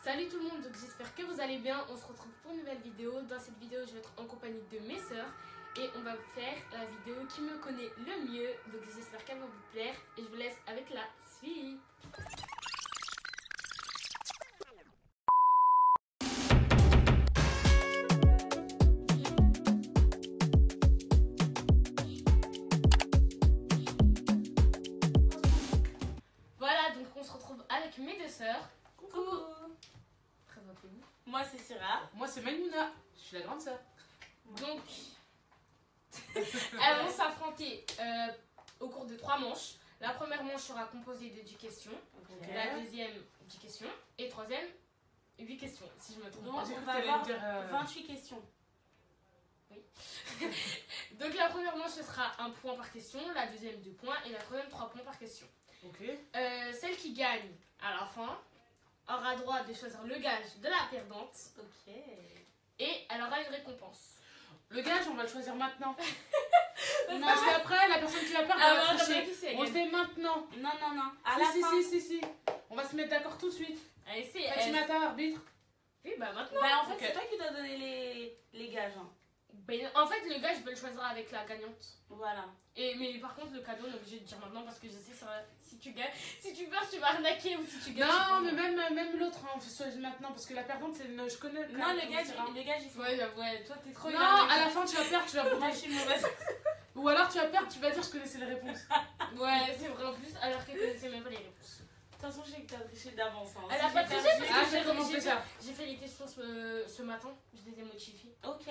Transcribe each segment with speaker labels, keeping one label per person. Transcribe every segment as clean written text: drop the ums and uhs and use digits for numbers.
Speaker 1: Salut tout le monde, donc j'espère que vous allez bien. On se retrouve pour une nouvelle vidéo. Dans cette vidéo, je vais être en compagnie de mes sœurs et on va faire la vidéo qui me connaît le mieux. Donc j'espère qu'elle va vous plaire et je vous laisse avec la suite. Voilà, donc on se retrouve avec mes deux sœurs.
Speaker 2: Coucou.
Speaker 1: Présentez-vous.
Speaker 2: Moi c'est Syrah.
Speaker 3: Moi c'est Maïmouna, je suis la grande sœur.
Speaker 1: Donc, elles vont s'affronter au cours de 3 manches. La première manche sera composée de 10 questions.
Speaker 2: Okay.
Speaker 1: La deuxième, 10 questions. Et troisième, 8 questions, si je me trompe
Speaker 2: Donc
Speaker 1: pas.
Speaker 2: on
Speaker 3: cru
Speaker 2: va
Speaker 3: que t'allais
Speaker 2: avoir
Speaker 3: dire,
Speaker 2: 28 questions.
Speaker 1: Donc la première manche, ce sera 1 point par question. La deuxième, 2 points. Et la troisième, 3 points par question.
Speaker 3: Ok.
Speaker 1: Celle qui gagne à la fin aura droit de choisir le gage de la perdante.
Speaker 2: Ok.
Speaker 1: Et elle aura une récompense.
Speaker 3: Le gage, on va le choisir maintenant.
Speaker 2: Non,
Speaker 3: Parce qu'après, la personne qui va perdre, elle va tricher.
Speaker 1: qui c'est
Speaker 3: On le fait maintenant.
Speaker 2: non. À la fin.
Speaker 3: Si. On va se mettre d'accord tout de suite.
Speaker 1: Allez, c'est
Speaker 3: Fatimata, arbitre.
Speaker 1: Oui, bah maintenant.
Speaker 2: Bah en fait
Speaker 3: Ok.
Speaker 2: c'est toi qui dois donner les gages. Hein.
Speaker 1: Ben, en fait, le gage, je vais le choisir avec la gagnante.
Speaker 2: Voilà.
Speaker 1: Mais par contre, le cadeau, on est obligé de dire maintenant parce que je sais si tu gagnes, si tu perds, tu vas arnaquer ou si tu gagnes.
Speaker 3: Non, mais même l'autre, hein, on fait choisir maintenant. Parce que la perdante, c'est je connais.
Speaker 2: Non le gage il faut.
Speaker 1: Ouais, toi t'es trop
Speaker 3: Non,
Speaker 1: énervé.
Speaker 3: à la fin, tu vas perdre, tu vas
Speaker 2: Moi
Speaker 3: bourrer.
Speaker 2: je suis mauvaise.
Speaker 3: Ou alors, tu vas perdre, tu vas dire, je connaissais les réponses.
Speaker 1: Ouais, c'est vrai en plus, alors qu'elle connaissait même pas les réponses.
Speaker 2: De toute façon je sais que t'as triché d'avance. Hein.
Speaker 1: Elle a
Speaker 2: Si
Speaker 1: pas
Speaker 2: j'ai
Speaker 1: triché
Speaker 2: perdu-
Speaker 1: parce
Speaker 3: Ah,
Speaker 1: que
Speaker 3: j'ai commencé ça.
Speaker 1: j'ai fait les questions ce matin, je les ai modifiées.
Speaker 2: Ok.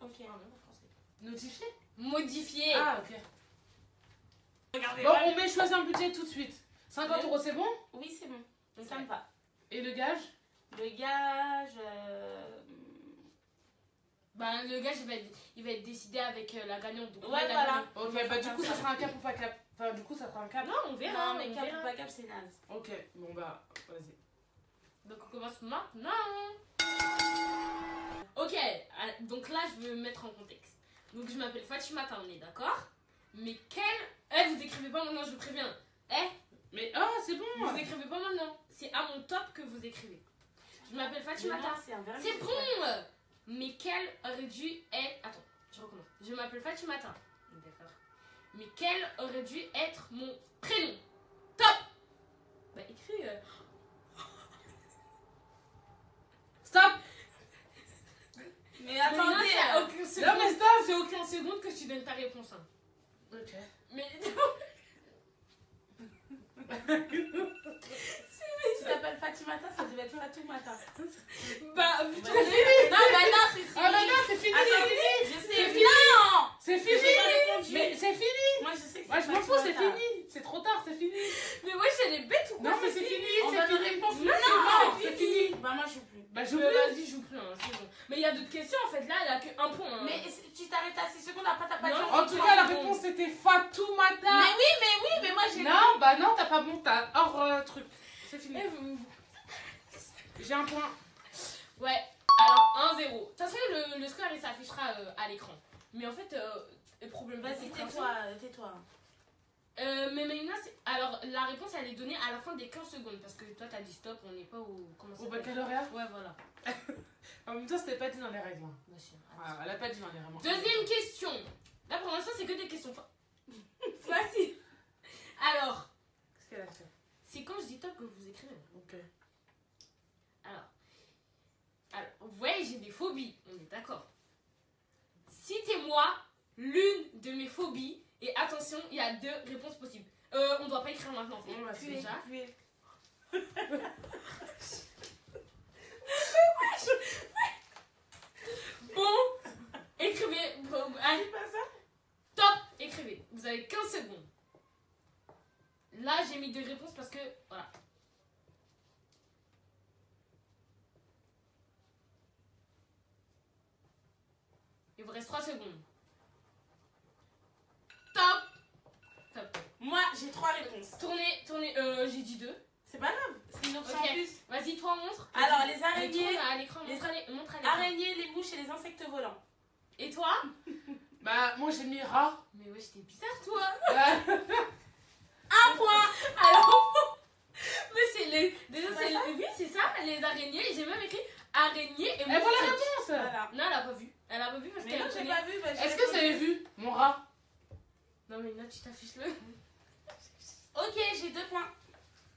Speaker 2: Ok.
Speaker 1: Pardon, en français.
Speaker 3: Notifié.
Speaker 1: Modifiées.
Speaker 3: Ah, ok.
Speaker 2: Regardez.
Speaker 3: Bon, on met choisir un budget tout de suite. 50 €, c'est bon?
Speaker 2: Oui c'est bon.
Speaker 1: Ok.
Speaker 2: Ça me va.
Speaker 3: Et le gage?
Speaker 2: Le gage.
Speaker 1: Bah, le gage, il va être décidé avec la gagnante. Donc,
Speaker 2: Ouais,
Speaker 1: la
Speaker 2: voilà.
Speaker 1: gagnante.
Speaker 3: Ok, bah du coup, ça sera un cap ou pas cap? Enfin, du coup, ça sera un cap.
Speaker 1: Non, on verra.
Speaker 2: Non mais
Speaker 1: on
Speaker 2: cap
Speaker 1: verra.
Speaker 2: ou pas cap c'est naze.
Speaker 3: Ok, bon bah, vas-y.
Speaker 1: Donc on commence maintenant. Ok, donc là je veux me mettre en contexte. Donc je m'appelle Fatimata, on est d'accord? Mais vous écrivez pas maintenant, je vous préviens.
Speaker 3: Mais oh, c'est bon.
Speaker 1: Vous écrivez pas maintenant. C'est à mon top que vous écrivez. Je m'appelle Fatimata.
Speaker 2: C'est un verbe.
Speaker 1: C'est bon. Mais quel aurait dû être... Attends, je recommence. Je m'appelle Fatimata. D'accord. Mais quel aurait dû être mon prénom? Top. Bah écris...
Speaker 3: Stop.
Speaker 2: Mais
Speaker 1: Attendez,
Speaker 2: attendez.
Speaker 1: c'est aucune
Speaker 3: Non
Speaker 1: seconde.
Speaker 3: mais stop.
Speaker 1: C'est aucune seconde que tu donnes ta réponse. Hein.
Speaker 3: Ok.
Speaker 1: Mais
Speaker 2: Tu t'appelles Fatimata, ça devait être Fatoumata.
Speaker 1: bah
Speaker 2: Non, bah non, c'est fini.
Speaker 3: Ah bah non, c'est fini.
Speaker 2: Attends,
Speaker 3: C'est
Speaker 2: je
Speaker 3: fini.
Speaker 2: sais.
Speaker 3: C'est fini.
Speaker 2: Non.
Speaker 3: C'est
Speaker 2: J'ai
Speaker 3: fini.
Speaker 2: pas répondu.
Speaker 3: Mais c'est fini.
Speaker 2: Moi, je sais que
Speaker 3: Moi, je m'en fous, c'est
Speaker 2: Fatimata.
Speaker 3: fini. C'est trop tard, c'est fini.
Speaker 1: mais ouais, j'ai les bêtes ou quoi?
Speaker 3: Non, mais c'est fini.
Speaker 2: On
Speaker 3: C'est
Speaker 2: donne une
Speaker 3: fini.
Speaker 2: réponse.
Speaker 3: Non,
Speaker 2: Non,
Speaker 3: c'est fini.
Speaker 2: Bah, moi, je joue plus.
Speaker 3: Bah,
Speaker 1: Je
Speaker 3: j'oublie.
Speaker 1: vas-y, joue plus, hein, c'est bon. Mais il y a d'autres questions en fait, là, il y a que un point. Hein.
Speaker 2: Mais tu t'arrêtes à 6 secondes, après, t'as pas
Speaker 1: Non,
Speaker 2: dit.
Speaker 3: En tout cas, la réponse c'était Fatoumata.
Speaker 2: Mais oui, mais moi, j'ai.
Speaker 3: Non, bah non, t'as pas bon, t'as hors truc. C'est fini. J'ai un point.
Speaker 1: Ouais, alors 1-0. De toute façon, le score il s'affichera à l'écran. Mais en fait, le problème
Speaker 2: Vas-y,
Speaker 1: compréhension-
Speaker 2: tais-toi.
Speaker 1: Mais maintenant, alors la réponse elle est donnée à la fin des 15 secondes. Parce que toi t'as dit stop, on n'est pas au. Comment ça
Speaker 3: Au
Speaker 1: s'appelle?
Speaker 3: baccalauréat.
Speaker 1: Ouais, voilà.
Speaker 3: En même temps, c'était pas dit dans les règles. hein.
Speaker 1: Bah, si,
Speaker 3: Ah, elle a pas dit dans les règles.
Speaker 1: Deuxième question. Là pour l'instant, c'est que des questions faciles. Alors,
Speaker 3: Qu'est-ce qu'elle a fait?
Speaker 1: c'est quand je dis top que vous écrivez.
Speaker 3: Ok.
Speaker 1: Alors, vous voyez, j'ai des phobies, on est d'accord. Citez-moi l'une de mes phobies. Et attention, il y a 2 réponses possibles. On doit pas écrire maintenant.
Speaker 3: On va
Speaker 1: C'est
Speaker 3: essayer.
Speaker 1: déjà. Bon, écrivez. Allez,
Speaker 2: pas ça?
Speaker 1: top, écrivez. Vous avez 15 secondes. Là, j'ai mis 2 réponses parce que. Voilà. Il vous reste 3 secondes. Top.
Speaker 2: Moi, j'ai 3 réponses.
Speaker 1: Tournez, j'ai dit 2.
Speaker 2: C'est pas grave, c'est une option
Speaker 1: Ok.
Speaker 2: en plus.
Speaker 1: Vas-y, toi, montre.
Speaker 2: Alors, les
Speaker 1: Mais
Speaker 2: araignées,
Speaker 1: tourne à l'écran,
Speaker 2: les
Speaker 1: montre à l'écran.
Speaker 2: araignées, les mouches et les insectes volants.
Speaker 1: Et toi?
Speaker 3: Bah, moi j'ai mis rat.
Speaker 1: Mais ouais, j'étais bizarre, toi.
Speaker 2: 1 point.
Speaker 1: Alors, Mais c'est les. Déjà,
Speaker 2: C'est
Speaker 1: c'est
Speaker 2: pas ça
Speaker 1: oui, c'est ça, les araignées. J'ai même écrit araignée et
Speaker 3: Elle voit la
Speaker 1: moustique.
Speaker 3: réponse.
Speaker 2: Voilà.
Speaker 1: Non, elle a pas vu. Elle a pas vu parce
Speaker 2: Mais
Speaker 1: qu'elle
Speaker 2: non, j'ai
Speaker 1: connaît.
Speaker 2: pas vu. Bah, j'ai
Speaker 3: Est-ce que vous avez vu mon rat?
Speaker 1: Non, mais là, tu t'affiches le.
Speaker 2: Ok, j'ai 2 points.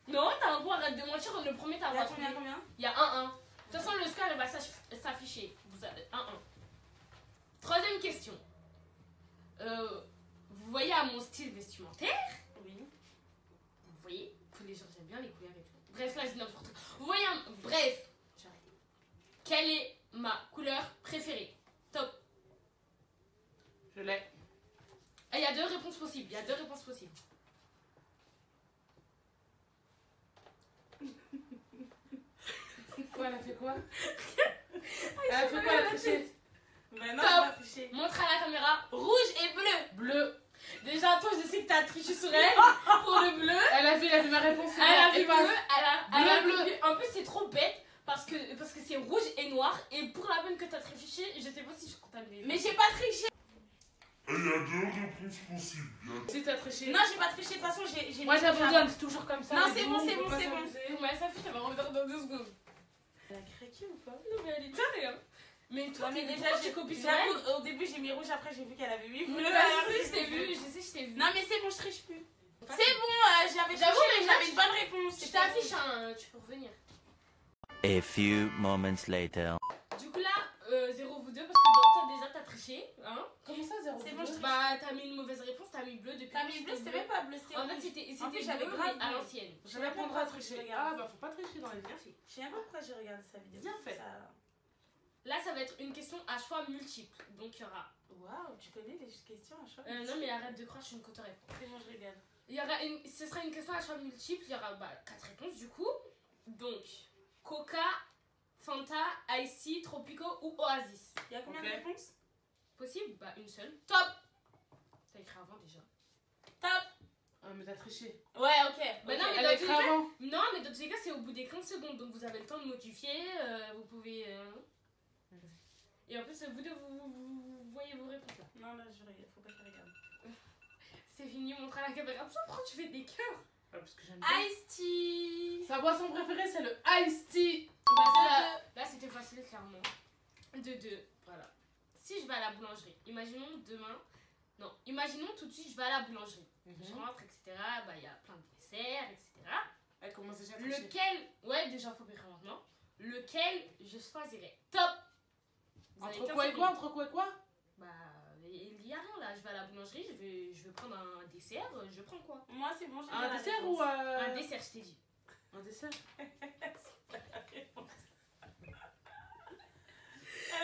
Speaker 1: Non, t'as un point, arrête de mentir. Le premier, t'as
Speaker 2: Il y a
Speaker 1: pas trouvé.
Speaker 2: combien?
Speaker 1: Il y a 1-1. De toute façon, le score, il va s'afficher. Vous avez 1-1. Troisième question. Vous voyez à mon style vestimentaire?
Speaker 2: Oui.
Speaker 1: Vous voyez? Tous les gens, j'aime bien les couleurs et tout. Bref, là, je dis n'importe quoi. Vous voyez un... Bref. J'arrête. Quelle est ma couleur préférée? Top.
Speaker 3: Je l'ai.
Speaker 1: Il y a 2 réponses possibles. Il y a 2 réponses possibles.
Speaker 3: Quoi, elle a fait quoi? Elle a fait quoi, la trichette?
Speaker 2: Bah non,
Speaker 1: Top.
Speaker 2: j'ai pas triché.
Speaker 1: Montre à la caméra. Rouge et bleu.
Speaker 3: Bleu.
Speaker 1: Déjà, toi, je sais que t'as triché sur elle. Pour le bleu.
Speaker 3: Elle a vu ma réponse.
Speaker 1: Elle a vu
Speaker 3: Et
Speaker 1: bleu. Elle a
Speaker 3: Bleu,
Speaker 1: vu. En plus, c'est trop bête. Parce que c'est rouge et noir. Et pour la peine que t'as triché, je sais pas si je compte les.
Speaker 2: Mais j'ai pas triché.
Speaker 4: Il y a 2 réponses possibles.
Speaker 3: Si t'as triché.
Speaker 2: Non, j'ai pas triché. De toute façon, j'ai.
Speaker 3: Moi j'abandonne, c'est toujours comme ça.
Speaker 2: Non,
Speaker 3: mais
Speaker 2: c'est bon,
Speaker 3: on
Speaker 2: c'est
Speaker 3: peut
Speaker 2: bon,
Speaker 3: pas
Speaker 2: c'est bon.
Speaker 3: s'amuser.
Speaker 1: Comment elle s'affiche? Elle va revenir dans 2 secondes.
Speaker 2: Elle a craqué ou pas?
Speaker 1: Non, mais elle est tarée, hein. Mais toi,
Speaker 2: Non, mais déjà,
Speaker 1: j'ai copié sur
Speaker 2: j'avoue,
Speaker 1: elle.
Speaker 2: au début, j'ai mis rouge. Après, j'ai vu qu'elle avait mis bleu.
Speaker 1: Bah,
Speaker 2: alors
Speaker 1: je sais, je t'ai
Speaker 2: j'ai
Speaker 1: vu.
Speaker 2: fait-
Speaker 1: Je sais, je t'ai vu.
Speaker 2: Non, mais c'est bon, je triche plus.
Speaker 1: Enfin,
Speaker 2: C'est bon, j'avais
Speaker 1: J'avoue,
Speaker 2: triché,
Speaker 1: mais
Speaker 2: mais
Speaker 1: là,
Speaker 2: j'avais une bonne réponse.
Speaker 1: Je t'affiche un. Tu peux revenir.
Speaker 5: A few moments later.
Speaker 1: Du coup, là, 0 vous 2 parce que dans toi, déjà, t'as triché. Hein?
Speaker 3: Comment ça, 0?
Speaker 2: C'est bon, je triche.
Speaker 1: Bah, t'as mis une mauvaise réponse. T'as mis bleu depuis.
Speaker 2: T'as mis bleu, c'était même pas bleu, c'était
Speaker 1: En fait,
Speaker 2: rouge.
Speaker 1: c'était
Speaker 2: En plus,
Speaker 1: bleu,
Speaker 2: j'avais
Speaker 1: mais
Speaker 2: grave
Speaker 1: à
Speaker 2: bleu.
Speaker 1: l'ancienne.
Speaker 3: Je répondrai à tricher. Ah bah faut pas tricher dans les
Speaker 1: Bien
Speaker 3: bien.
Speaker 1: fait.
Speaker 2: Je sais même pas pourquoi j'ai regardé sa vidéo.
Speaker 3: Bien fait.
Speaker 2: Ça-
Speaker 1: Là, ça va être une question à choix multiple. Donc, il y aura.
Speaker 2: Waouh, tu connais les questions à choix
Speaker 1: Non, mais arrête de croire, je suis une cote réponse.
Speaker 2: C'est bon, je regarde.
Speaker 1: Il y aura ce sera une question à choix multiple. Il y aura 4 réponses du coup. Donc, Coca, Fanta, Icy, Tropico ou Oasis.
Speaker 2: Il y a combien
Speaker 3: Ok.
Speaker 2: de réponses?
Speaker 1: Possible? Bah, une seule. Top! T'as écrit avant déjà.
Speaker 2: Top.
Speaker 3: Ah mais t'as triché.
Speaker 2: Ouais, ok.
Speaker 1: Bah
Speaker 2: Ok.
Speaker 1: non, mais
Speaker 3: Elle
Speaker 1: dans
Speaker 3: a
Speaker 1: tous
Speaker 3: écrit
Speaker 1: les cas,
Speaker 3: avant.
Speaker 1: non, mais dans tous les cas, c'est au bout des 15 secondes. Donc, vous avez le temps de modifier. Vous pouvez. Et en plus, vous deux, vous voyez vos réponses là.
Speaker 2: Non, là, je regarde. Faut pas que je regarde.
Speaker 1: C'est fini, montre à la caméra. Pourquoi tu fais des cœurs?
Speaker 3: Ah, parce que j'aime bien.
Speaker 2: Ice tea.
Speaker 3: Sa boisson préférée c'est le Ice Tea.
Speaker 1: Bah, là, c'était facile, clairement. 2-2, voilà. Si je vais à la boulangerie, imaginons demain. Non, imaginons tout de suite, je vais à la boulangerie. Je rentre, etc. Bah, il y a plein de desserts, etc.
Speaker 3: Elle commence déjà à tricher.
Speaker 1: Lequel. Ouais, déjà, faut bien maintenant. Lequel je choisirais? Top! Vous avez
Speaker 3: Entre
Speaker 1: 15
Speaker 3: quoi et quoi?
Speaker 1: secondes.
Speaker 3: Entre quoi et quoi?
Speaker 1: Bah, il y a rien là. Je vais à la boulangerie, je vais prendre un dessert. Je prends quoi?
Speaker 2: Moi, c'est bon, j'ai
Speaker 3: Un dessert ou
Speaker 1: Un dessert, je t'ai dit.
Speaker 3: Un dessert?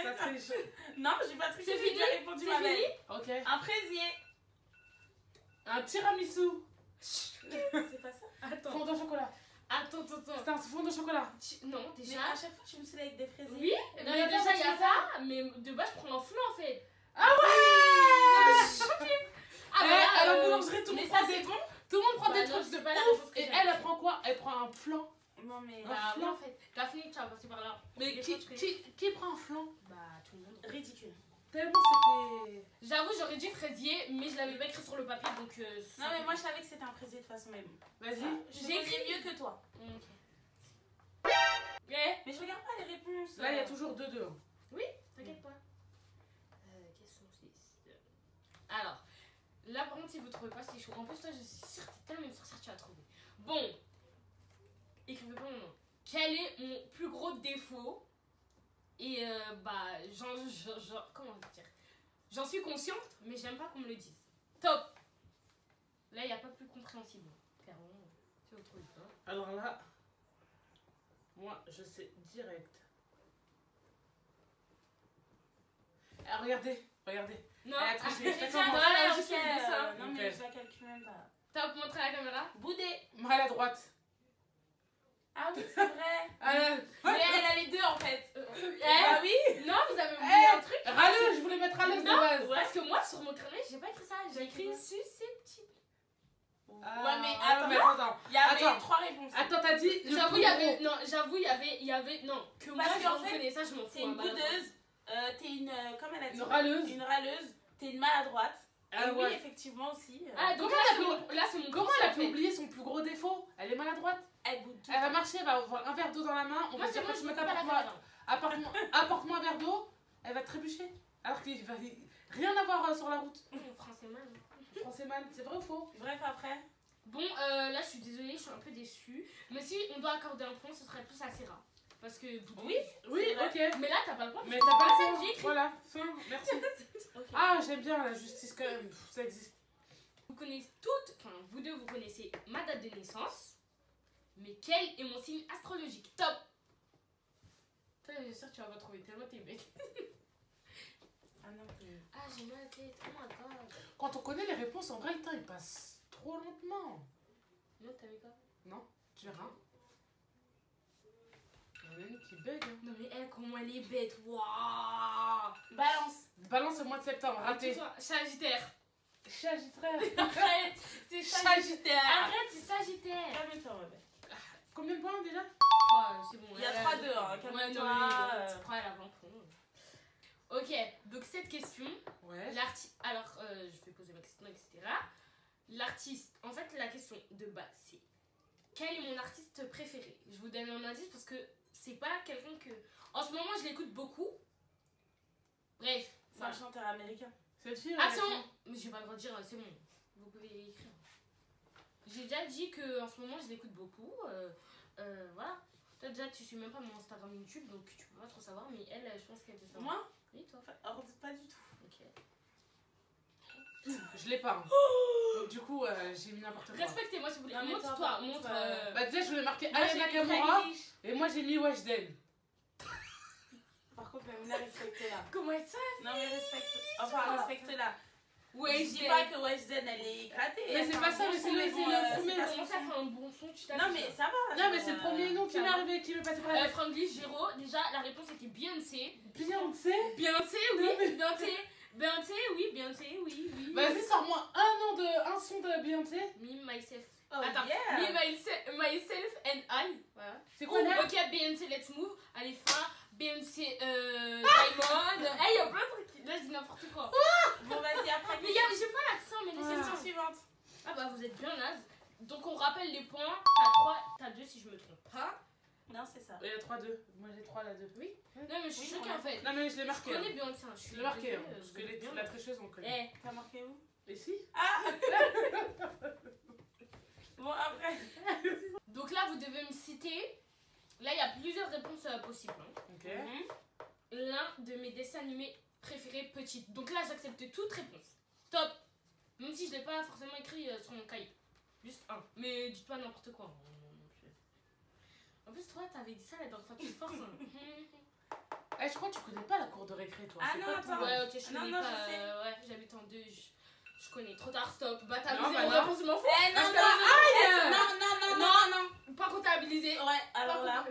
Speaker 3: Ça triche.
Speaker 2: Non, j'ai pas triché,
Speaker 1: C'est
Speaker 2: j'ai
Speaker 1: fini?
Speaker 2: déjà répondu ma
Speaker 1: C'est
Speaker 2: belle.
Speaker 1: fini?
Speaker 3: Ok.
Speaker 2: Un fraisier.
Speaker 3: Un tiramisu.
Speaker 2: C'est pas ça.
Speaker 1: Attends,
Speaker 3: Fondant au chocolat.
Speaker 1: attends.
Speaker 3: C'est un fondant au chocolat.
Speaker 1: Non,
Speaker 2: Mais
Speaker 1: déjà.
Speaker 2: à chaque fois, tu me saoules avec des fraisiers.
Speaker 1: Oui,
Speaker 3: Mais
Speaker 1: mais
Speaker 3: attends,
Speaker 1: déjà il y a
Speaker 3: tu
Speaker 1: ça, mais de base je prends un flou en fait.
Speaker 3: Ah ouais!
Speaker 1: Ah
Speaker 3: Eh,
Speaker 1: bah là,
Speaker 3: à la boulangerie, tout le
Speaker 2: Mais
Speaker 3: monde
Speaker 2: ça,
Speaker 3: prend
Speaker 2: c'est
Speaker 3: des
Speaker 2: bon.
Speaker 3: Tout le monde prend
Speaker 1: Bah
Speaker 3: des
Speaker 1: non,
Speaker 3: trucs
Speaker 1: c'est
Speaker 3: de
Speaker 1: pas la
Speaker 3: ouf.
Speaker 1: réponse que
Speaker 3: Et
Speaker 1: j'ai.
Speaker 3: elle prend quoi? Elle prend un flan.
Speaker 2: Non, mais.
Speaker 1: Bah oui
Speaker 3: flan.
Speaker 1: en fait. Daphné, tu vas passer par là.
Speaker 3: Mais
Speaker 1: Les
Speaker 3: qui,
Speaker 1: choses que-
Speaker 3: qui prend un flan?
Speaker 1: Bah tout le monde.
Speaker 2: Ridicule.
Speaker 3: Tellement c'était.
Speaker 1: J'avoue, j'aurais dit fraisier, mais je l'avais pas écrit sur le papier donc.
Speaker 2: Non, mais moi, je savais que c'était un fraisier de toute façon, mais bon.
Speaker 3: Vas-y.
Speaker 2: J'ai écrit mieux que toi.
Speaker 1: Ok. Eh,
Speaker 2: Mais je regarde pas les réponses.
Speaker 3: Là, il y a toujours 2-2.
Speaker 1: t'inquiète pas. Question 6. Alors, là par contre, si vous trouvez pas, c'est chaud. En plus, toi, je suis sûre que t'es tellement sûre que tu as trouvé. Bon, écrivez pas mon nom. Quel est mon plus gros défaut? Et bah, comment dire? J'en suis consciente, mais j'aime pas qu'on me le dise. Top! Là, il n'y a pas plus compréhensible. Clairement, si vous trouvez pas.
Speaker 3: Alors là, moi, je sais direct. Ah, regardez.
Speaker 1: Non,
Speaker 3: Elle a triché.
Speaker 2: J'ai
Speaker 3: Je te
Speaker 2: déjà
Speaker 3: comprends.
Speaker 1: voilà,
Speaker 2: voilà,
Speaker 1: juste le dessin.
Speaker 2: Non,
Speaker 3: Ok.
Speaker 2: mais je la calcule même pas.
Speaker 1: top, montre à la caméra.
Speaker 2: Boudé.
Speaker 3: Maladroite.
Speaker 2: Ah oui, c'est vrai. Mais elle a les deux en fait.
Speaker 1: Ah
Speaker 2: oui.
Speaker 1: non, vous avez oublié un truc.
Speaker 3: Râleuse, je voulais mettre râleuse de
Speaker 1: Non,
Speaker 3: base.
Speaker 1: parce que moi, sur mon carnet, j'ai pas écrit ça. J'ai écrit susceptible.
Speaker 3: Ah,
Speaker 2: Ouais, mais
Speaker 3: attends,
Speaker 2: attends. Il y avait
Speaker 3: Attends.
Speaker 2: 3 réponses.
Speaker 3: Attends, t'as dit. le
Speaker 1: J'avoue,
Speaker 3: plus
Speaker 1: il y avait.
Speaker 3: gros.
Speaker 1: Non, j'avoue, il y avait. Non, que moi,
Speaker 2: Parce
Speaker 1: je
Speaker 2: qu'en fait,
Speaker 1: reconnais ça, je m'en fous.
Speaker 2: T'es une
Speaker 1: hein, maladroite.
Speaker 2: boudeuse. T'es une. Comme elle a dit.
Speaker 3: Une râleuse.
Speaker 2: Une râleuse. T'es une maladroite.
Speaker 3: Ah
Speaker 2: Et oui,
Speaker 3: ouais.
Speaker 2: effectivement aussi.
Speaker 1: Ah, donc
Speaker 3: Comment
Speaker 1: là,
Speaker 3: elle a
Speaker 1: c'est mon, là, c'est mon
Speaker 3: Comment
Speaker 1: pouce,
Speaker 3: elle a
Speaker 1: en
Speaker 3: pu
Speaker 1: fait.
Speaker 3: oublier son plus gros défaut? Elle est maladroite.
Speaker 2: Elle goûte tout.
Speaker 3: Elle va marcher, elle va avoir un verre d'eau dans la main. On va
Speaker 1: Moi, c'est
Speaker 3: dire
Speaker 1: moi,
Speaker 3: que
Speaker 1: je
Speaker 3: tu
Speaker 1: me
Speaker 3: mets
Speaker 1: pas la caméra.
Speaker 3: apporte-moi un verre d'eau. Elle va trébucher. Alors qu'il va rien avoir sur la route.
Speaker 1: Mon français mal.
Speaker 3: Français man, c'est vrai ou faux?
Speaker 2: Bref, après.
Speaker 1: Bon, là, je suis désolée, je suis un peu déçue. Mais si on doit accorder un point, ce serait plus à Sarah. Parce que.
Speaker 2: Oui.
Speaker 3: Oui,
Speaker 2: C'est vrai.
Speaker 3: ok.
Speaker 1: Mais là, t'as pas le point.
Speaker 3: Mais t'as pas
Speaker 1: c'est
Speaker 3: le
Speaker 1: j'ai écrit.
Speaker 3: Voilà, fin, merci.
Speaker 2: Ok.
Speaker 3: Ah, j'aime bien la justice quand même. Pff, ça existe.
Speaker 1: Vous connaissez toutes, enfin, vous deux, vous connaissez ma date de naissance. Mais quel est mon signe astrologique? Top! Toi, je suis sûre que tu vas pas trouver tellement t'es bête.
Speaker 2: Ah non, plus.
Speaker 1: Ah, j'ai mal à la tête. Oh my god.
Speaker 3: Quand on connaît les réponses, en vrai, le temps il passe trop lentement.
Speaker 1: Non, t'avais quoi?
Speaker 3: Non, tu verras. Il y en a une qui bug. Hein.
Speaker 1: Non, mais elle, comment elle est bête. Waouh!
Speaker 2: Balance.
Speaker 3: Balance au mois de septembre, raté.
Speaker 1: Toi, Sagittaire.
Speaker 3: Sagittaire.
Speaker 1: Arrête, c'est
Speaker 3: Sagittaire.
Speaker 1: Arrête, c'est Sagittaire.
Speaker 2: Calme-toi, ouais.
Speaker 3: Combien de points déjà?
Speaker 1: C'est bon.
Speaker 2: Il y a
Speaker 1: elle
Speaker 2: 3-2, hein,
Speaker 1: Ouais,
Speaker 2: calme-toi,
Speaker 1: non, mais tu prends, elle a 20 points. Ok, donc cette question,
Speaker 3: Ouais.
Speaker 1: alors je vais poser ma question, etc. L'artiste, en fait, la question de base, c'est quel est mon artiste préféré? Je vous donne un indice parce que c'est pas quelqu'un que. En ce moment, je l'écoute beaucoup. Bref,
Speaker 2: C'est
Speaker 1: voilà.
Speaker 2: un chanteur américain.
Speaker 3: Cette fille,
Speaker 1: Ah,
Speaker 3: elle
Speaker 1: c'est
Speaker 3: a
Speaker 1: bon! Mais j'ai pas le droit de dire, c'est bon. Vous pouvez écrire. J'ai déjà dit que en ce moment, je l'écoute beaucoup. Voilà. Toi, déjà, tu suis même pas mon Instagram YouTube, donc tu peux pas trop savoir, mais elle, je pense qu'elle peut savoir.
Speaker 2: Moi?
Speaker 1: Oui, toi.
Speaker 2: Alors, pas du tout.
Speaker 1: Ok.
Speaker 3: Je l'ai pas. Hein. Donc du coup, j'ai mis n'importe quoi.
Speaker 1: Respectez-moi s'il vous plaît.
Speaker 2: Non, mais
Speaker 1: Montre-toi,
Speaker 2: toi,
Speaker 1: montre.
Speaker 3: Bah déjà, je voulais marquer
Speaker 2: Moi,
Speaker 3: Aya
Speaker 2: j'ai mis
Speaker 3: Nakamura
Speaker 2: Kylie.
Speaker 3: et moi j'ai mis Weshden.
Speaker 2: Par contre, Mamina, respecte-la.
Speaker 1: Comment elle ça?
Speaker 2: Non, mais respecte. Enfin, respecte-la.
Speaker 1: Ouais,
Speaker 2: Je dis pas que Weshden, elle est éclatée.
Speaker 3: Mais c'est
Speaker 2: Elle
Speaker 3: pas
Speaker 2: fait
Speaker 3: ça,
Speaker 2: un
Speaker 3: mais
Speaker 2: bon
Speaker 3: c'est
Speaker 2: son,
Speaker 3: le-
Speaker 2: bon,
Speaker 3: c'est le premier
Speaker 2: c'est pas
Speaker 1: Comment
Speaker 2: son
Speaker 1: ça
Speaker 2: son.
Speaker 1: fait un bon son? Tu t'as
Speaker 2: Non, mais ça va.
Speaker 3: Non, mais c'est le premier nom qui m'est
Speaker 2: clairement.
Speaker 3: arrivé, qui m'est passé par la tête.
Speaker 1: Frangley, Giro, déjà la réponse était Beyoncé.
Speaker 3: Beyoncé.
Speaker 1: Beyoncé, oui,
Speaker 3: Non, mais-
Speaker 1: Beyoncé. Beyoncé, oui, Beyoncé, oui, oui.
Speaker 3: Vas-y, sors-moi un son de Beyoncé.
Speaker 1: Me, myself.
Speaker 2: Oh,
Speaker 1: Attends,
Speaker 2: yeah.
Speaker 1: me, myself and I. Voilà.
Speaker 3: C'est quoi là?
Speaker 1: Ok, Beyoncé, let's move. Allez, fin. Beyoncé, Diamond. Hey, y'a plein de trucs. Là, je dis n'importe quoi.
Speaker 2: Bon, vas-y, après.
Speaker 1: Mais gars, j'ai pas l'accent, mais les
Speaker 2: Question suivante.
Speaker 1: Ah bah, vous êtes bien naze. Donc, on rappelle les points. T'as 3, t'as 2 si je me trompe pas.
Speaker 2: Non, c'est ça.
Speaker 3: Il y a 3-2. Moi j'ai 3 là 2.
Speaker 1: Oui. Non, mais je suis
Speaker 2: Oui,
Speaker 1: choquée
Speaker 2: ouais.
Speaker 1: en fait.
Speaker 3: Non, mais je l'ai
Speaker 1: Je
Speaker 3: marqué.
Speaker 1: connais
Speaker 3: Hein.
Speaker 1: Beyoncé, hein.
Speaker 3: Je l'ai marqué. Hein,
Speaker 1: désolée,
Speaker 3: parce
Speaker 1: vous
Speaker 3: que
Speaker 1: êtes bien.
Speaker 3: la tricheuse, on connaît.
Speaker 1: Eh,
Speaker 2: T'as marqué où?
Speaker 3: Et si?
Speaker 2: Ah. Bon, après.
Speaker 1: donc là, vous devez me citer. Là, il y a plusieurs réponses possibles. Hein.
Speaker 3: Ok.
Speaker 1: L'un de mes dessins animés préférés petite. Donc là, j'accepte toute réponse. Top. Même si je l'ai pas forcément écrit sur mon cahier. Juste un. Mais dites pas n'importe quoi. En plus, toi, t'avais dit ça la dernière fois, tu forces.
Speaker 3: Eh, je crois que tu connais pas la cour de récré, toi.
Speaker 2: Ah
Speaker 3: C'est
Speaker 2: non,
Speaker 3: pas
Speaker 2: attends.
Speaker 3: ton-
Speaker 1: Ouais, ok, je
Speaker 2: Non,
Speaker 1: connais
Speaker 2: non,
Speaker 1: pas.
Speaker 2: je sais.
Speaker 1: Ouais, j'habite en 2. Je connais. Trop tard, stop. Bah, t'as
Speaker 3: Non,
Speaker 1: mis
Speaker 3: bah
Speaker 1: zéro
Speaker 3: non.
Speaker 1: réponse, je m'en fous.
Speaker 2: Eh, non,
Speaker 1: Ah, je
Speaker 2: non,
Speaker 1: t'avais
Speaker 2: non, non, non, non, non.
Speaker 1: Pas comptabilisé.
Speaker 2: Ouais, alors là,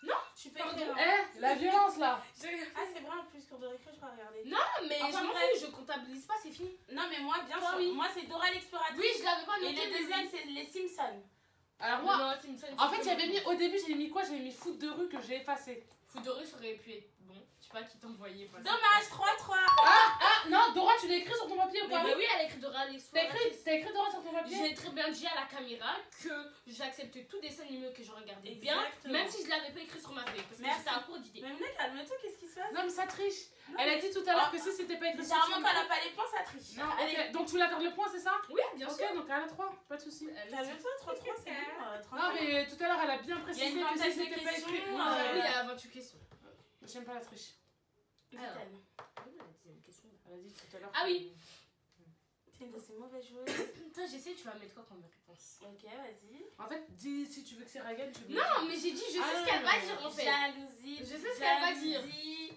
Speaker 1: Non,
Speaker 2: tu peux
Speaker 1: Pardon.
Speaker 2: écrire.
Speaker 3: Eh, la violence là.
Speaker 2: Ah, c'est vrai, en plus, cours de récré, je vais regarder.
Speaker 1: non, mais
Speaker 2: Enfin,
Speaker 1: je m'en
Speaker 2: bref.
Speaker 1: fous, je comptabilise pas, c'est fini.
Speaker 2: Non, mais moi, bien
Speaker 1: Toi,
Speaker 2: sûr.
Speaker 1: oui.
Speaker 2: Moi, c'est Dora l'exploratrice.
Speaker 1: Oui, je l'avais pas
Speaker 2: Et
Speaker 1: noté.
Speaker 2: le
Speaker 1: mais
Speaker 2: deuxième,
Speaker 1: oui.
Speaker 2: c'est les Simpsons.
Speaker 3: Alors moi,
Speaker 1: Non, Simpson,
Speaker 3: en
Speaker 1: c'est
Speaker 3: fait,
Speaker 1: pas
Speaker 3: j'avais
Speaker 1: bon.
Speaker 3: mis, au début, j'ai mis quoi? J'avais mis foot de rue que j'ai effacé.
Speaker 1: Foot de rue, ça aurait pu être bon. Je sais pas qui t'envoyait. pas ça.
Speaker 2: Dommage, 3-3.
Speaker 3: Ah non, Dora, tu l'as écrit sur ton papier ou
Speaker 1: Mais
Speaker 3: pas?
Speaker 1: bah oui, elle a écrit Dora
Speaker 3: T'as
Speaker 1: l'exploratrice.
Speaker 3: écrit Dora sur ton papier?
Speaker 1: J'ai très bien dit à la caméra que j'accepte tout dessin animé que je regardais bien,
Speaker 2: Exactement.
Speaker 1: même si je l'avais pas écrit sur ma feuille, parce que
Speaker 2: Merci.
Speaker 1: j'étais à court d'idées.
Speaker 2: Mais mec, calme-toi, qu'est-ce qui se passe?
Speaker 3: Non, mais ça triche.
Speaker 2: Non,
Speaker 3: Elle a
Speaker 2: mais-
Speaker 3: dit tout à l'heure que si c'était pas écrit sur
Speaker 2: Généralement,
Speaker 3: son
Speaker 2: quand elle
Speaker 3: papier.
Speaker 2: a pas les points, ça triche.
Speaker 3: Non,
Speaker 2: Allez,
Speaker 3: ok. Donc tu l'accordes le point, c'est ça?
Speaker 1: Oui, bien
Speaker 3: Ok,
Speaker 1: sûr.
Speaker 3: donc elle a 3, pas de soucis.
Speaker 2: calme-toi, 3-3, c'est bon.
Speaker 3: Non,
Speaker 2: tranquille.
Speaker 3: mais tout à l'heure, elle a bien
Speaker 2: Il y a
Speaker 3: précisé
Speaker 2: une
Speaker 3: que si
Speaker 2: vingtaine de
Speaker 3: c'était pas
Speaker 2: questions,
Speaker 3: écrit.
Speaker 1: Ah,
Speaker 2: ouais.
Speaker 1: oui, il y a 28 questions.
Speaker 3: J'aime pas la triche.
Speaker 1: Alors.
Speaker 2: Dit-elle.
Speaker 1: Oui, la deuxième question.
Speaker 3: Elle a dit tout à l'heure.
Speaker 1: Ah oui.
Speaker 2: C'est une de ces mauvaises joueuses.
Speaker 1: Toi, j'essaie, tu vas mettre quoi comme réponse?
Speaker 2: Ok, vas-y.
Speaker 3: En fait, dis si tu veux que c'est Ragan, tu veux.
Speaker 1: Non, mais j'ai dit, je sais ce qu'elle va dire en fait.
Speaker 2: Jalousie.
Speaker 1: Je sais ce qu'elle va dire.
Speaker 2: jalousie.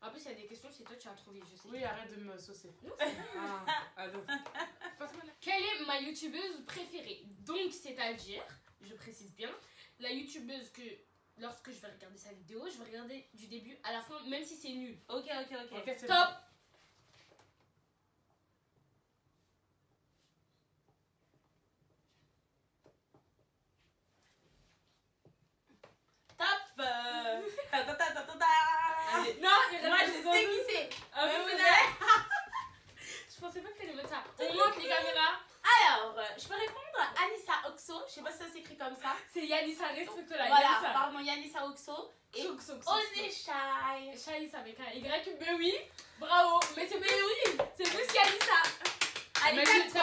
Speaker 1: En plus, il y a des questions, c'est toi, tu as trouvé, je sais.
Speaker 3: Oui, arrête de me saucer.
Speaker 1: Non,
Speaker 3: Ah, non. Passe-moi là.
Speaker 1: Quelle est ma youtubeuse préférée? Donc, c'est-à-dire, je précise bien, la youtubeuse que lorsque je vais regarder sa vidéo, je vais regarder du début à la fin, même si c'est nul.
Speaker 2: Ok.
Speaker 3: Ok, c'est
Speaker 1: Top!
Speaker 2: Top.
Speaker 3: Allez.
Speaker 1: Non, il
Speaker 2: Moi,
Speaker 1: reste
Speaker 2: je
Speaker 1: deux
Speaker 2: sais
Speaker 1: secondes.
Speaker 2: qui c'est.
Speaker 1: Ah, mais
Speaker 2: Mais
Speaker 1: c'est
Speaker 2: vous
Speaker 1: vrai. Je pensais pas que t'allais mettre ça. On monte les caméras.
Speaker 2: Alors, je peux répondre Anissa Oxo. je sais pas si ça s'écrit comme ça.
Speaker 1: C'est Yanissa, respecte-la.
Speaker 2: Voilà,
Speaker 1: Yanissa.
Speaker 2: pardon, Yanissa Oxo. Et Osé Shai.
Speaker 1: Chaïs avec un Y, mais oui, bravo, mais c'est c'est plus Yanissa.
Speaker 2: Allez,
Speaker 3: Mais
Speaker 2: 4-3.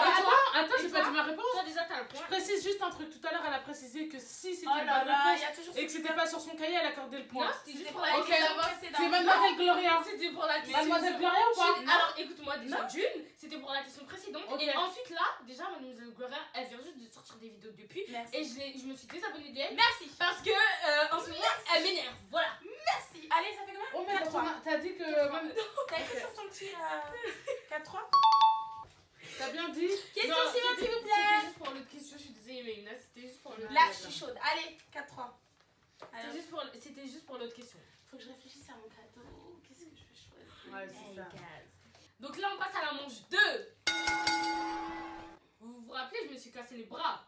Speaker 3: attends, j'ai pas dit ma réponse.
Speaker 1: Toi déjà t'as le point.
Speaker 3: Je précise juste un truc. Tout à l'heure, elle a précisé que si c'était
Speaker 2: Oh
Speaker 3: une
Speaker 2: là
Speaker 3: bonne
Speaker 2: là, il y
Speaker 3: réponse
Speaker 2: a toujours
Speaker 3: et que c'était pas sur son cahier, elle accordait le point.
Speaker 1: Non, c'était juste
Speaker 2: C'était
Speaker 1: pour
Speaker 2: pour
Speaker 1: la
Speaker 2: la
Speaker 3: Ok.
Speaker 1: question
Speaker 2: question précédente.
Speaker 3: C'est Mademoiselle Gloria.
Speaker 1: C'était pour la question.
Speaker 3: Mademoiselle Gloria ou pas?
Speaker 1: Alors écoute-moi déjà d'une, c'était pour la question précédente.
Speaker 3: Ok.
Speaker 1: Et ensuite là, déjà Mademoiselle Gloria, elle vient juste de sortir des vidéos depuis.
Speaker 2: Merci.
Speaker 1: Et je me suis désabonnée d'elle.
Speaker 2: Merci.
Speaker 1: Parce que en ce moment, elle m'énerve. Voilà.
Speaker 2: Merci. Allez, ça fait combien?
Speaker 3: Oh, mais
Speaker 2: 4-3.
Speaker 3: t'as dit que.
Speaker 2: T'as écrit sur ton petit 4-3?
Speaker 3: T'as bien dit.
Speaker 2: Question
Speaker 1: Non,
Speaker 2: suivante,
Speaker 1: c'était-
Speaker 2: s'il vous
Speaker 1: C'était
Speaker 2: plaît.
Speaker 1: juste pour l'autre question, je suis désolée, mais là c'était juste pour l'autre
Speaker 2: Là, je suis chaude. Allez, 4-3. Alors,
Speaker 1: C'était juste pour l'autre question.
Speaker 2: faut que je réfléchisse à mon cadeau. Qu'est-ce que je vais choisir?
Speaker 3: Ouais, c'est ça.
Speaker 1: Donc là, on passe à la manche 2. Vous vous rappelez, je me suis cassé les bras.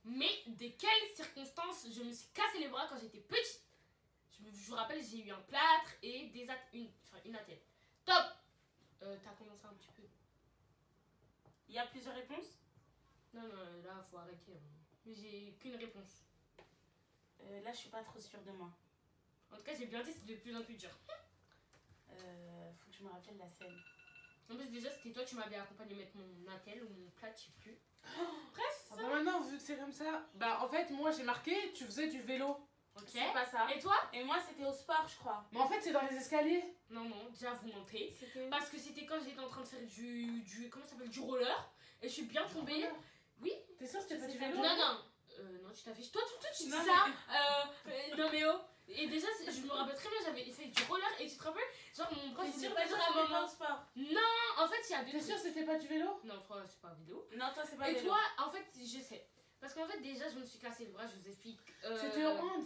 Speaker 1: Mais de quelles circonstances je me suis cassé les bras quand j'étais petite? Je vous rappelle, j'ai eu un plâtre et une attelle. Top. T'as commencé un petit peu.
Speaker 2: Il y a plusieurs réponses.
Speaker 1: Non, là, faut arrêter. J'ai qu'une réponse.
Speaker 2: Là, je suis pas trop sûre de moi.
Speaker 1: En tout cas, j'ai bien dit, c'était de plus en plus dur.
Speaker 2: Faut que je me rappelle la scène.
Speaker 1: En plus, déjà, c'était toi, tu m'avais accompagné mettre mon attelle ou mon plâtre, je sais plus.
Speaker 3: Ah bah maintenant, vu que c'est comme ça. Bah, en fait, moi j'ai marqué, tu faisais du vélo.
Speaker 1: Ok.
Speaker 2: C'est pas ça.
Speaker 1: Et toi?
Speaker 2: Et moi, c'était au sport, je crois.
Speaker 3: Mais en fait, c'est dans les escaliers.
Speaker 1: Non, déjà, vous mentez.
Speaker 2: C'était.
Speaker 1: Parce que c'était quand j'étais en train de faire comment ça s'appelle, du roller, et je suis bien tombée. Oui.
Speaker 3: T'es sûre que c'était pas
Speaker 2: Je
Speaker 3: du
Speaker 2: sais
Speaker 3: vélo?
Speaker 1: Non, tu t'as fait. Toi, tu dis
Speaker 2: Non,
Speaker 1: ça. Non, mais oh. Et déjà, je me rappelle très bien, j'avais fait du roller, et tu te rappelles, genre mon bras,
Speaker 2: T'es
Speaker 1: je voulais
Speaker 2: sûre
Speaker 1: pas
Speaker 2: que
Speaker 1: dire à
Speaker 2: c'était pas
Speaker 1: maman.
Speaker 2: au sport?
Speaker 1: Non, en fait, il y a deux
Speaker 3: T'es sûre
Speaker 1: trucs.
Speaker 3: que c'était pas du vélo?
Speaker 1: Non, toi, c'est pas vidéo.
Speaker 2: Non, toi, c'est pas
Speaker 1: Et
Speaker 2: vélo.
Speaker 1: toi, en fait, je sais. Parce qu'en fait, déjà, je me suis cassé le bras, je vous explique.
Speaker 3: C'était au hand.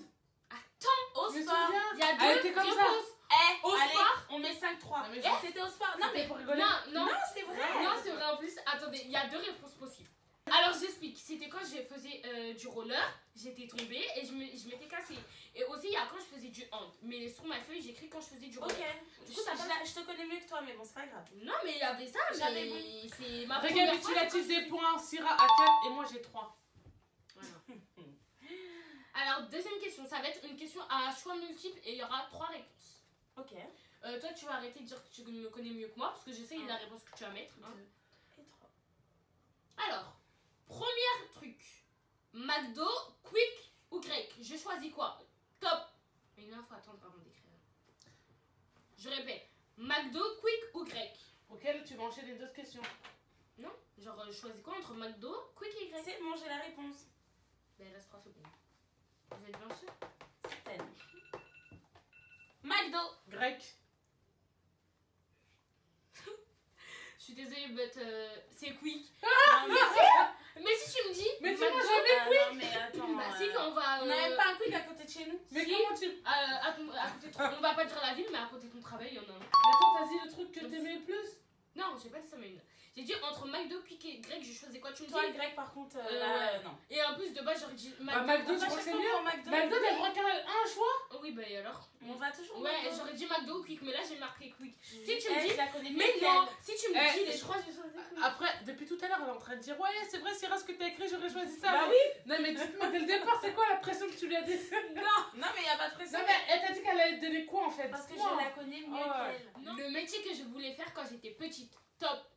Speaker 2: Au
Speaker 3: Je me
Speaker 2: sport.
Speaker 3: souviens.
Speaker 1: Il y a
Speaker 3: Elle
Speaker 1: deux
Speaker 3: était comme ça.
Speaker 1: réponses.
Speaker 2: Eh,
Speaker 1: Au
Speaker 2: allez,
Speaker 1: sport.
Speaker 2: on met 5-3.
Speaker 3: Non, mais
Speaker 2: Eh,
Speaker 3: je-
Speaker 2: c'était au sport. Non, mais.
Speaker 3: Pour rigoler.
Speaker 1: Non,
Speaker 2: Non, c'est vrai.
Speaker 1: Non, c'est vrai en plus. Attendez, il y a deux réponses possibles. Alors j'explique, c'était quand je faisais du roller, j'étais tombée et je m'étais cassée. Et aussi il y a quand je faisais du hand. Mais sur ma feuille j'écris quand je faisais du roller.
Speaker 2: Ok.
Speaker 1: Du coup, t'as pas-
Speaker 2: Je te connais mieux que toi, mais bon, c'est pas grave.
Speaker 1: Non mais il y avait ça,
Speaker 2: J'avais
Speaker 1: mais c'est ma première fois.
Speaker 3: Récapitulatif des points. Syrah a 4 et moi j'ai 3.
Speaker 1: Voilà. Alors deuxième question, ça va être une question à choix multiple et il y aura 3 réponses.
Speaker 2: Ok.
Speaker 1: Toi tu vas arrêter de dire que tu me connais mieux que moi parce que je sais la réponse que tu vas mettre. Hein.
Speaker 2: 2 et 3.
Speaker 1: Alors, premier truc. McDo, Quick ou Grec? Je choisis quoi? Top. Mais là, faut attendre avant d'écrire. Je répète. McDo, Quick ou Grec?
Speaker 3: Auquel tu vas enchaîner d'autres questions.
Speaker 1: Non? Genre, je choisis quoi entre McDo, Quick et Grec?
Speaker 2: C'est bon, j'ai la réponse.
Speaker 1: Ben, il reste 3 secondes. Vous êtes bien sûr?
Speaker 2: Certaine. McDo.
Speaker 3: Grec.
Speaker 1: Je suis désolée, but c'est Quick.
Speaker 2: Non, mais
Speaker 1: Mais si tu me dis.
Speaker 3: Mais
Speaker 1: McDo,
Speaker 3: dis-moi jamais.
Speaker 2: non, mais attends.
Speaker 1: Bah, si, quand on va.
Speaker 2: On n'a même pas un quick à côté de chez nous.
Speaker 3: Mais
Speaker 1: Si.
Speaker 3: comment tu.
Speaker 1: à côté de on va pas dire la ville, mais à côté de ton travail, il y en a un.
Speaker 3: Mais attends, t'as dit le truc que t'aimais le plus?
Speaker 1: Non, j'ai pas dit ça, mais une. J'ai dit entre McDo, Quick et Grec, je choisis quoi? Tu me
Speaker 2: Toi,
Speaker 1: dis?
Speaker 2: Greg, par contre,
Speaker 1: ouais.
Speaker 2: non.
Speaker 1: Et en plus, de base, j'aurais dit
Speaker 3: Bah, McDo, tu
Speaker 2: Enfin,
Speaker 3: crois que
Speaker 2: chaque
Speaker 3: c'est
Speaker 2: fois
Speaker 3: mieux?
Speaker 2: qu'on va au McDo,
Speaker 3: McDo, t'as le droit qu'à un choix?
Speaker 1: Oui, bah et alors?
Speaker 2: on va toujours au
Speaker 1: Ouais,
Speaker 2: McDo.
Speaker 1: j'aurais dit McDo ou Quick, mais là j'ai marqué Quick. Si tu
Speaker 2: Eh,
Speaker 1: me dis.
Speaker 2: je la connais mieux
Speaker 1: Mais
Speaker 2: qu'elle.
Speaker 1: non, si tu me
Speaker 3: Eh,
Speaker 1: dis les trois, je vais choisir Quick.
Speaker 3: Après, depuis tout à l'heure, elle est en train de dire ouais, c'est vrai, Syrah, ce que t'as écrit, j'aurais choisi ça.
Speaker 2: Bah
Speaker 3: mais- Non, mais dites-moi dès le départ, c'est quoi la pression que tu lui as dit?
Speaker 2: Non, mais il a pas de pression.
Speaker 3: Non, mais elle t'a dit qu'elle allait te donner quoi en fait?
Speaker 2: Parce que
Speaker 3: Dis-moi.
Speaker 2: je la connais mieux
Speaker 3: Ouais.
Speaker 2: qu'elle.
Speaker 1: Le métier que je voulais faire quand j'étais petite. Top.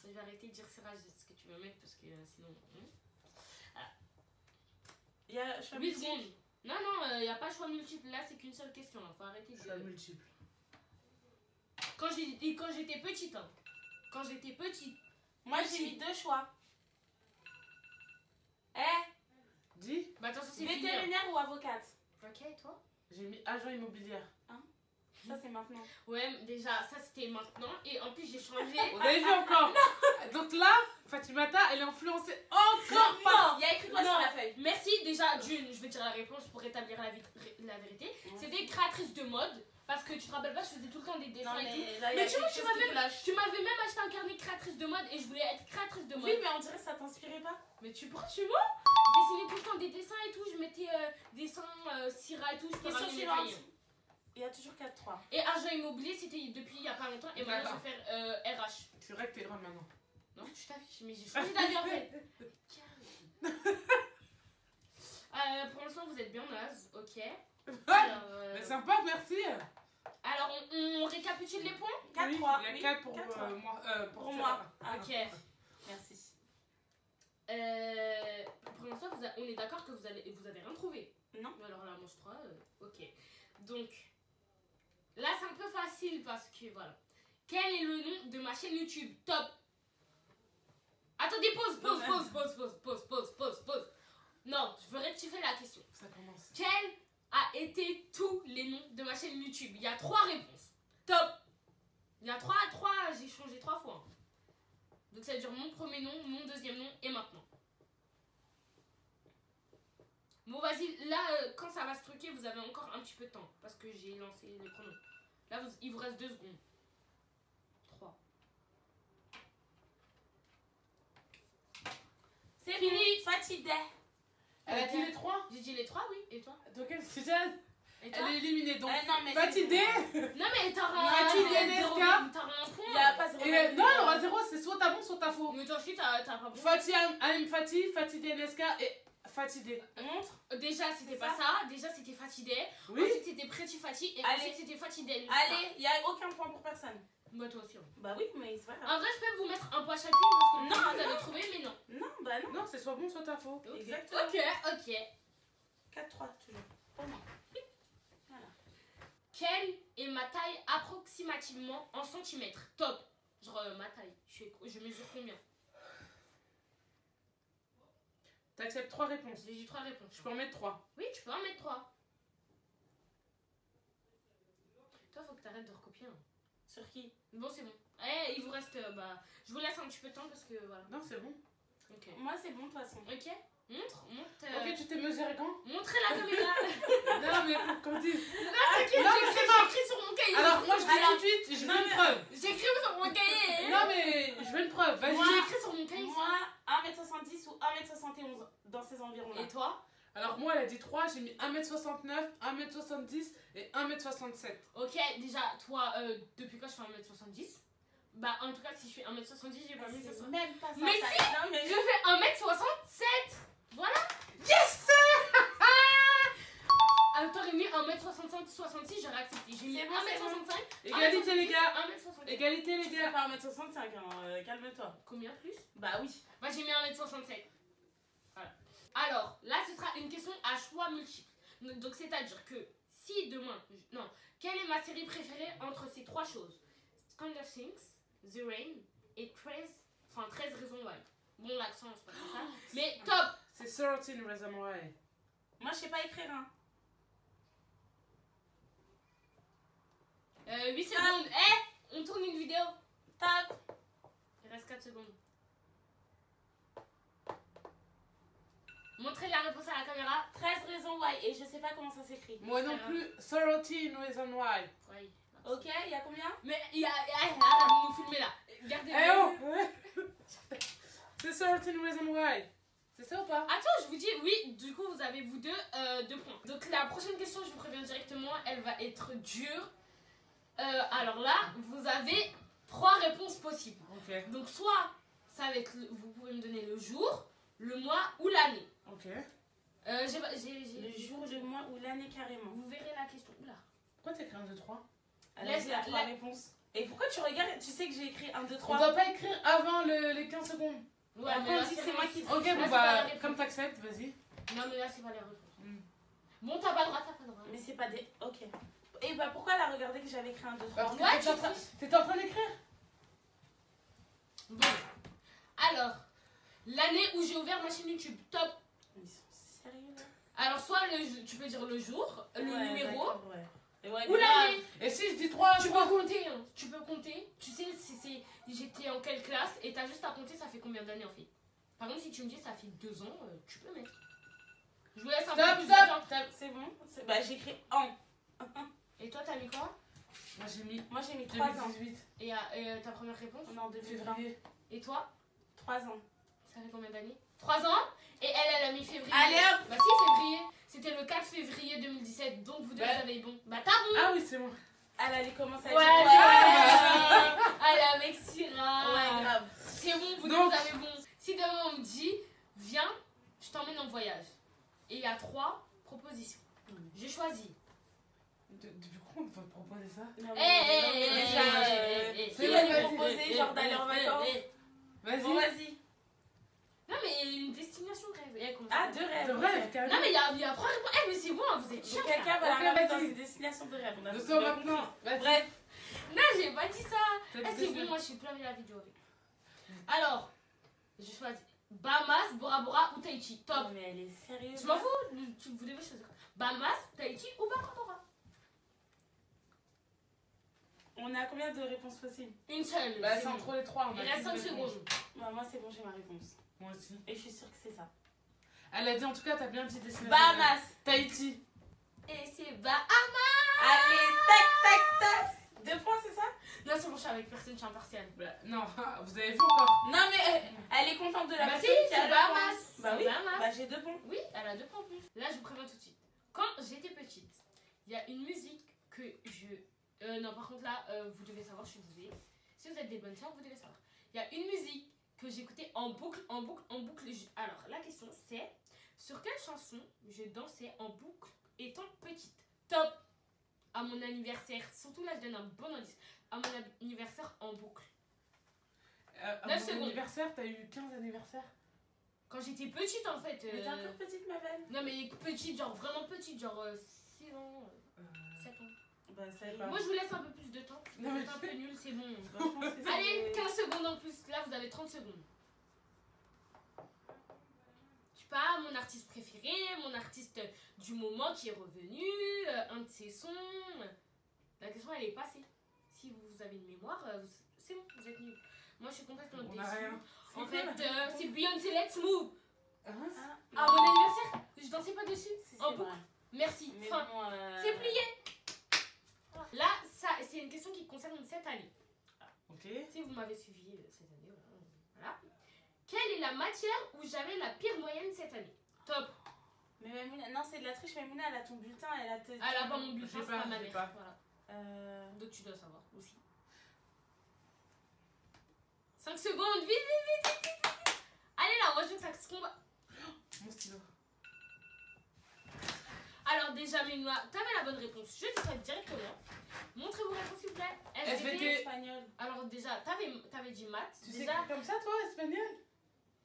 Speaker 1: Je vais arrêter de dire Syrah, ce que tu veux mettre parce que sinon.
Speaker 2: Il y a choix
Speaker 1: 8
Speaker 2: multiple.
Speaker 1: secondes. Non, non, il n'y a pas choix multiple. Là, c'est qu'une seule question. Faut arrêter de.
Speaker 3: Choix multiple.
Speaker 1: Quand j'étais petite, hein. Quand j'étais petite.
Speaker 2: Moi, j'ai mis 2 choix. Eh,
Speaker 3: Dis,
Speaker 1: Bah, attention, c'est fini. hein.
Speaker 2: vétérinaire ou avocate?
Speaker 1: Ok, et toi?
Speaker 3: j'ai mis agent immobilière.
Speaker 2: Ça, c'est maintenant.
Speaker 1: Ouais, déjà, ça c'était maintenant. Et en plus, j'ai changé.
Speaker 3: On avait vu encore. Donc là, Fatimata, elle est influencée encore par.
Speaker 2: Il y a écrit quoi
Speaker 1: Non.
Speaker 2: sur la feuille?
Speaker 1: Merci, déjà, d'une, je vais dire la réponse pour rétablir la vérité.
Speaker 2: Ouais.
Speaker 1: C'était créatrice de mode. Parce que tu te rappelles pas, je faisais tout le temps des dessins
Speaker 2: Non,
Speaker 1: et tout.
Speaker 2: mais là, il y a
Speaker 1: Mais tu vois,
Speaker 2: quelque chose qui flash.
Speaker 1: Tu m'avais même acheté un carnet créatrice de mode et je voulais être créatrice de mode.
Speaker 2: Oui, mais on dirait que ça t'inspirait pas.
Speaker 1: Mais tu mens, tu mens? Je dessinais tout le temps des dessins et tout. Je mettais dessins, Syrah et tout. Je peux
Speaker 2: Question
Speaker 1: ramener mes
Speaker 2: suivante.
Speaker 1: cahiers.
Speaker 2: Il y a toujours 4-3.
Speaker 1: Et agent immobilier, c'était depuis il y a pas longtemps. Et maintenant, je vais faire RH.
Speaker 3: C'est vrai que t'es grande maintenant.
Speaker 1: Non, tu t'affiches, mais j'ai changé d'avis en fait. Pour l'instant, vous êtes bien naze, ok.
Speaker 3: Mais sympa, merci.
Speaker 1: Alors, on récapitule les points?
Speaker 2: 4-3.
Speaker 3: Il y a 4 pour
Speaker 2: 4-3.
Speaker 3: moi.
Speaker 2: Pour moi.
Speaker 1: Ok.
Speaker 2: Merci.
Speaker 1: Pour l'instant, on est d'accord que vous avez rien trouvé?
Speaker 2: Non.
Speaker 1: Alors là, moi je crois, ok. Donc, là c'est un peu facile parce que voilà. Quel est le nom de ma chaîne YouTube? Top. Attendez, pause. Non, je veux rectifier la question.
Speaker 3: Ça commence.
Speaker 1: Quel a été tous les noms de ma chaîne YouTube? Il y a 3 réponses. Top. Il y a 3, j'ai changé 3 fois. Donc ça veut dire mon premier nom, mon deuxième nom et maintenant. Bon vas-y, là quand ça va se truquer, vous avez encore un petit peu de temps. Parce que j'ai lancé le chrono. Là il vous reste 2 secondes. 3.
Speaker 2: C'est
Speaker 1: Fini.
Speaker 2: Fatidé.
Speaker 3: Elle a dit les 3?
Speaker 1: J'ai dit les 3, oui. Et toi?
Speaker 3: Donc elle, c'est déjà...
Speaker 1: Et toi?
Speaker 3: Elle est éliminée, donc
Speaker 2: Non, mais
Speaker 3: Fatidé.
Speaker 1: Non mais t'auras
Speaker 3: Fatidé,
Speaker 1: un
Speaker 3: Nesca.
Speaker 2: Il n'y a
Speaker 1: point.
Speaker 2: pas 0.
Speaker 3: Et non, elle aura 0, c'est soit t'as bon, soit t'as faux.
Speaker 1: Mais toi aussi t'as pas bon.
Speaker 3: Fatih, Alim Fatih, Fatidé Neska et Fatidé.
Speaker 2: Montre.
Speaker 1: Déjà c'était
Speaker 2: C'est
Speaker 1: pas
Speaker 2: ça
Speaker 1: ça. Déjà c'était Fatidé.
Speaker 3: Oui.
Speaker 1: Ensuite c'était Pretty Fatih. Et
Speaker 2: Allez.
Speaker 1: ensuite c'était Fatidé.
Speaker 2: Allez, il n'y a aucun point pour personne.
Speaker 1: Moi toi aussi.
Speaker 2: Bah oui, mais c'est pas grave.
Speaker 1: En vrai je peux vous mettre un point chacune parce que
Speaker 2: Non,
Speaker 1: vous avez
Speaker 2: non.
Speaker 1: trouvé mais non.
Speaker 2: Non, bah non.
Speaker 3: Non, c'est soit bon, soit t'as faux.
Speaker 2: Exactement.
Speaker 1: Ok.
Speaker 2: 4-3 toujours. Pour moi.
Speaker 1: Quelle est ma taille approximativement en centimètres? Top. Genre ma taille. Je mesure combien?
Speaker 3: T'acceptes 3 réponses.
Speaker 1: J'ai dit 3 réponses.
Speaker 3: Je peux en mettre 3.
Speaker 1: Oui, tu peux en mettre 3. Toi, faut que t'arrêtes de recopier. Hein.
Speaker 2: Sur qui?
Speaker 1: Bon, c'est bon. Eh, il vous reste. Je vous laisse un petit peu de temps parce que voilà.
Speaker 3: Non, c'est bon.
Speaker 1: Ok.
Speaker 2: Moi, c'est bon de toute façon.
Speaker 1: Ok. Montre.
Speaker 3: Ok, tu t'es mesuré quand?
Speaker 1: Montrez la caméra.
Speaker 3: Non, mais quand tu...
Speaker 1: T'inquiète,
Speaker 3: Non,
Speaker 1: j'ai
Speaker 3: mais c'est
Speaker 1: écrit sur mon cahier.
Speaker 3: Alors, moi, je dis
Speaker 2: Alors-
Speaker 3: tout de suite, je veux
Speaker 2: Non,
Speaker 3: une
Speaker 2: mais-
Speaker 3: preuve.
Speaker 1: J'ai écrit sur mon cahier.
Speaker 3: Non, mais je veux une preuve, vas-y.
Speaker 2: Moi-
Speaker 1: J'ai écrit sur mon cahier.
Speaker 2: Moi, 1m70 ou 1m71 dans ces environs-là.
Speaker 1: Et toi?
Speaker 3: Alors, moi, elle a dit 3, j'ai mis 1m69, 1m70 et 1m67.
Speaker 1: Ok, déjà, toi, depuis quand je fais 1m70? Bah, en tout cas, si je fais 1m70, j'ai pas mis ça.
Speaker 2: C'est même pas ça.
Speaker 1: Mais
Speaker 2: ça-
Speaker 1: si.
Speaker 2: Non, mais
Speaker 1: Je fais 1m67. Voilà.
Speaker 3: Yes!
Speaker 1: Alors, t'aurais mis 1m65, 66, j'aurais accepté. J'ai mis
Speaker 2: C'est bon,
Speaker 1: 1m65.
Speaker 3: Égalité, les gars.
Speaker 1: 1m70.
Speaker 3: Égalité, les
Speaker 2: tu fais
Speaker 3: gars.
Speaker 2: pas 1m65, hein, calme-toi.
Speaker 1: Combien plus?
Speaker 2: Bah oui.
Speaker 1: Bah, j'ai mis 1m67. Voilà. Alors, là, ce sera une question à choix multiple. Donc, c'est-à-dire que si demain. Non. Quelle est ma série préférée entre ces 3 choses? Stranger Things, The Rain et 13. Enfin, 13 raisons why. Bon, l'accent, c'est pas comme ça. Mais top!
Speaker 3: C'est 13 Reasons Why.
Speaker 2: Moi, je sais pas écrire, hein.
Speaker 1: 8 secondes. Eh! On tourne une vidéo.
Speaker 2: Top.
Speaker 1: Il reste 4 secondes. Montrez la réponse à la caméra.
Speaker 2: 13 raisons why. Et je sais pas comment ça s'écrit.
Speaker 3: Moi non plus, 13 Reasons Why.
Speaker 1: Oui.
Speaker 2: Ok, il y a combien?
Speaker 1: Mais il y a. Arrête de nous filmer là. Gardez.
Speaker 3: Eh oh! C'est 13 Reasons Why. C'est ça ou pas?
Speaker 1: Attends, je vous dis, oui, du coup, vous avez vous deux points. Donc, la prochaine question, je vous préviens directement, elle va être dure. Alors là, vous avez 3 réponses possibles.
Speaker 3: Ok.
Speaker 1: Donc, soit ça va être, vous pouvez me donner le jour, le mois ou l'année.
Speaker 3: Ok.
Speaker 2: Le jour, le mois ou l'année carrément.
Speaker 1: Vous verrez la question. Oula.
Speaker 3: Pourquoi t'as écrit 1, 2, 3?
Speaker 2: Elle a
Speaker 1: Laisse
Speaker 2: dit la
Speaker 1: la-
Speaker 2: 3
Speaker 1: la-
Speaker 2: réponses. Et pourquoi tu regardes? Tu sais que j'ai écrit 1, 2,
Speaker 3: On
Speaker 2: 3.
Speaker 3: doit pas écrire avant les 15 secondes.
Speaker 1: Ouais,
Speaker 2: Après,
Speaker 1: mais là,
Speaker 2: on dit que c'est moi qui-
Speaker 3: Ok,
Speaker 1: Là,
Speaker 3: bon
Speaker 1: c'est pas la
Speaker 3: bah,
Speaker 1: réponse.
Speaker 3: comme t'acceptes, vas-y.
Speaker 1: Non, mais là, c'est pas les réponses.
Speaker 3: Hmm.
Speaker 1: Bon, t'as pas le droit, t'as pas le droit.
Speaker 2: Mais c'est pas des. Ok. Et bah pourquoi elle a regardé que j'avais écrit 1, 2, 3?
Speaker 3: Parce que
Speaker 1: Ouais,
Speaker 3: t'étais en
Speaker 1: tu
Speaker 3: train-
Speaker 1: triches.
Speaker 3: t'étais en train d'écrire.
Speaker 1: Bon. Alors, l'année où j'ai ouvert ma chaîne YouTube. Top.
Speaker 2: Ils sont sérieux là?
Speaker 1: Alors, soit tu peux dire le jour, le
Speaker 2: Ouais,
Speaker 1: numéro,
Speaker 2: d'accord, ouais. Et ouais,
Speaker 1: ou
Speaker 2: mais là,
Speaker 1: l'année.
Speaker 3: Et si je dis 3,
Speaker 1: Tu peux compter, hein. Tu peux compter. Tu sais, j'étais en quelle classe et t'as juste à compter, ça fait combien d'années en fait. Par exemple, si tu me dis ça fait 2 ans, tu peux mettre. Je vous laisse un peu
Speaker 3: Stop,
Speaker 1: plus de
Speaker 3: stop.
Speaker 1: temps.
Speaker 2: C'est bon? Bah j'ai écrit an.
Speaker 1: Et toi, t'as mis quoi?
Speaker 3: Moi j'ai mis
Speaker 2: Moi j'ai mis 3 ans.
Speaker 3: 2018,
Speaker 1: Et ta première réponse?
Speaker 2: On est en 2020.
Speaker 3: février.
Speaker 1: Et toi?
Speaker 2: 3 ans.
Speaker 1: Ça fait combien d'années? 3 ans. Et elle a mis février.
Speaker 2: Allez, hop.
Speaker 1: Bah si, février. C'était le 4 février 2017. Donc vous deux,
Speaker 3: Ouais.
Speaker 1: vous avez bon. Bah t'as bon.
Speaker 3: Ah oui, c'est moi.
Speaker 2: Elle allait commencer à
Speaker 1: Ouais,
Speaker 2: dire.
Speaker 1: elle est avec Syrah.
Speaker 2: Ouais, grave.
Speaker 1: C'est bon, vous deux,
Speaker 3: Donc-
Speaker 1: vous avez bon. Si demain on me dit, viens, je t'emmène en voyage. Et il y a 3 propositions. J'ai choisi.
Speaker 3: Depuis quand on peut proposer ça?
Speaker 2: Non,
Speaker 1: Eh,
Speaker 2: qui va lui proposer genre d'aller en vacances?
Speaker 3: Vas-y.
Speaker 2: Bon, vas-y.
Speaker 1: Non, mais une destination de rêve.
Speaker 2: Ah, de rêve.
Speaker 3: De rêve, carrément.
Speaker 1: Non, mais il y a 3 réponses. Eh, mais c'est bon, vous êtes
Speaker 2: Donc
Speaker 1: chiants.
Speaker 2: quelqu'un va
Speaker 3: Ok,
Speaker 2: la ramener
Speaker 3: vas-y.
Speaker 2: dans une destination de rêve. On a
Speaker 3: De
Speaker 2: tous
Speaker 3: toi
Speaker 2: bien
Speaker 3: maintenant.
Speaker 2: compris.
Speaker 3: Vas-y.
Speaker 2: Bref.
Speaker 1: Non, j'ai pas dit ça.
Speaker 3: T'as
Speaker 1: Eh,
Speaker 3: dit
Speaker 1: c'est
Speaker 3: ça.
Speaker 1: bon, moi je suis plein de la vidéo avec. Alors, j'ai choisi Bahamas, Bora Bora ou Tahiti. Top.
Speaker 2: Non, mais elle est sérieuse.
Speaker 1: Je m'en fous, vous devez choisir. Bahamas, Tahiti ou Bora Bora.
Speaker 2: On a combien de réponses possibles?
Speaker 1: Une seule.
Speaker 3: Bah,
Speaker 1: c'est
Speaker 3: c'est
Speaker 1: bon.
Speaker 3: entre les 3.
Speaker 1: Il reste 5 secondes.
Speaker 2: Bah, moi, c'est bon, j'ai ma réponse.
Speaker 3: Moi aussi.
Speaker 2: Et je suis sûre que c'est ça.
Speaker 3: Elle a dit en tout cas, t'as bien dit destination.
Speaker 2: Bahamas.
Speaker 3: Tahiti.
Speaker 1: Et c'est Bahamas.
Speaker 2: Allez, tac, tac, tac. 2 points, c'est ça?
Speaker 1: Non, c'est bon, je suis avec personne, je suis impartiale.
Speaker 3: Bah, non, vous avez vu encore?
Speaker 2: Non, mais elle est contente de la
Speaker 1: Bah
Speaker 2: personne
Speaker 1: si,
Speaker 2: qui a
Speaker 1: c'est
Speaker 2: 2
Speaker 1: Bahamas.
Speaker 2: points. Bah
Speaker 1: C'est
Speaker 2: oui,
Speaker 1: Bahamas.
Speaker 2: bah j'ai 2 points.
Speaker 1: Oui, elle a 2 points en plus. Là, je vous préviens tout de suite. Quand j'étais petite, il y a une musique que je... non, par contre, là, vous devez savoir, je suis désolée. Si vous êtes des bonnes sœurs, vous devez savoir. Il y a une musique que j'écoutais en boucle, en boucle, en boucle. Alors, la question, c'est... Sur quelle chanson je dansais en boucle étant petite? Top! À mon anniversaire. Surtout là, je donne un bon indice. À mon anniversaire en boucle.
Speaker 3: À
Speaker 1: 9
Speaker 3: mon
Speaker 1: secondes.
Speaker 3: anniversaire, t'as eu 15 anniversaires?
Speaker 1: Quand j'étais petite, en fait.
Speaker 2: Mais t'es encore petite, ma belle.
Speaker 1: Non, mais petite, genre vraiment petite, genre 6 ans, 7 ans.
Speaker 2: Bah ça y est.
Speaker 3: Bah,
Speaker 1: Moi, je vous laisse un peu plus de temps.
Speaker 3: Non,
Speaker 1: Vous
Speaker 3: mais
Speaker 1: êtes un peu nul, c'est bon.
Speaker 2: Bah, je pense que c'est-
Speaker 1: Allez, 15 secondes en plus. Là, vous avez 30 secondes. Je sais pas, mon artiste préféré, mon artiste du moment qui est revenu, un de ses sons. La question, elle est passée. Si vous avez une mémoire, c'est bon, vous êtes nuls. Moi, je suis complètement
Speaker 3: On a
Speaker 1: déçue.
Speaker 3: rien.
Speaker 1: En fait, c'est Beyoncé Let's Move.
Speaker 2: Ah,
Speaker 1: À mon anniversaire, je dansais pas dessus.
Speaker 2: si,
Speaker 1: En
Speaker 2: c'est
Speaker 1: boucle.
Speaker 2: vrai.
Speaker 1: Merci.
Speaker 2: Mais
Speaker 1: Fin.
Speaker 2: bon,
Speaker 1: C'est plié. Là, ça, c'est une question qui concerne cette année.
Speaker 3: Ok.
Speaker 1: Si vous m'avez suivi cette année, voilà. Quelle est la matière où j'avais la pire moyenne cette année? Top.
Speaker 2: Mais Maimouna, non, c'est de la triche. Maimouna, elle a ton bulletin, elle a te.
Speaker 1: Elle a pas mon bulletin,
Speaker 3: Je sais
Speaker 1: c'est
Speaker 3: pas,
Speaker 1: pas ma
Speaker 3: je sais
Speaker 1: mère.
Speaker 3: pas.
Speaker 1: Voilà. Donc tu dois savoir aussi. 5 secondes, vite, vite, vite, vite, vite. Allez là, moi je veux que ça se combat.
Speaker 3: Mon stylo.
Speaker 1: Alors déjà, Ménois, t'avais la bonne réponse. Je dis ça directement. Montrez vos réponses s'il vous plaît.
Speaker 3: SVT.
Speaker 2: Espagnol.
Speaker 1: Alors déjà, t'avais dit maths.
Speaker 3: Tu sais
Speaker 1: Déjà,
Speaker 3: comme ça, toi, espagnol?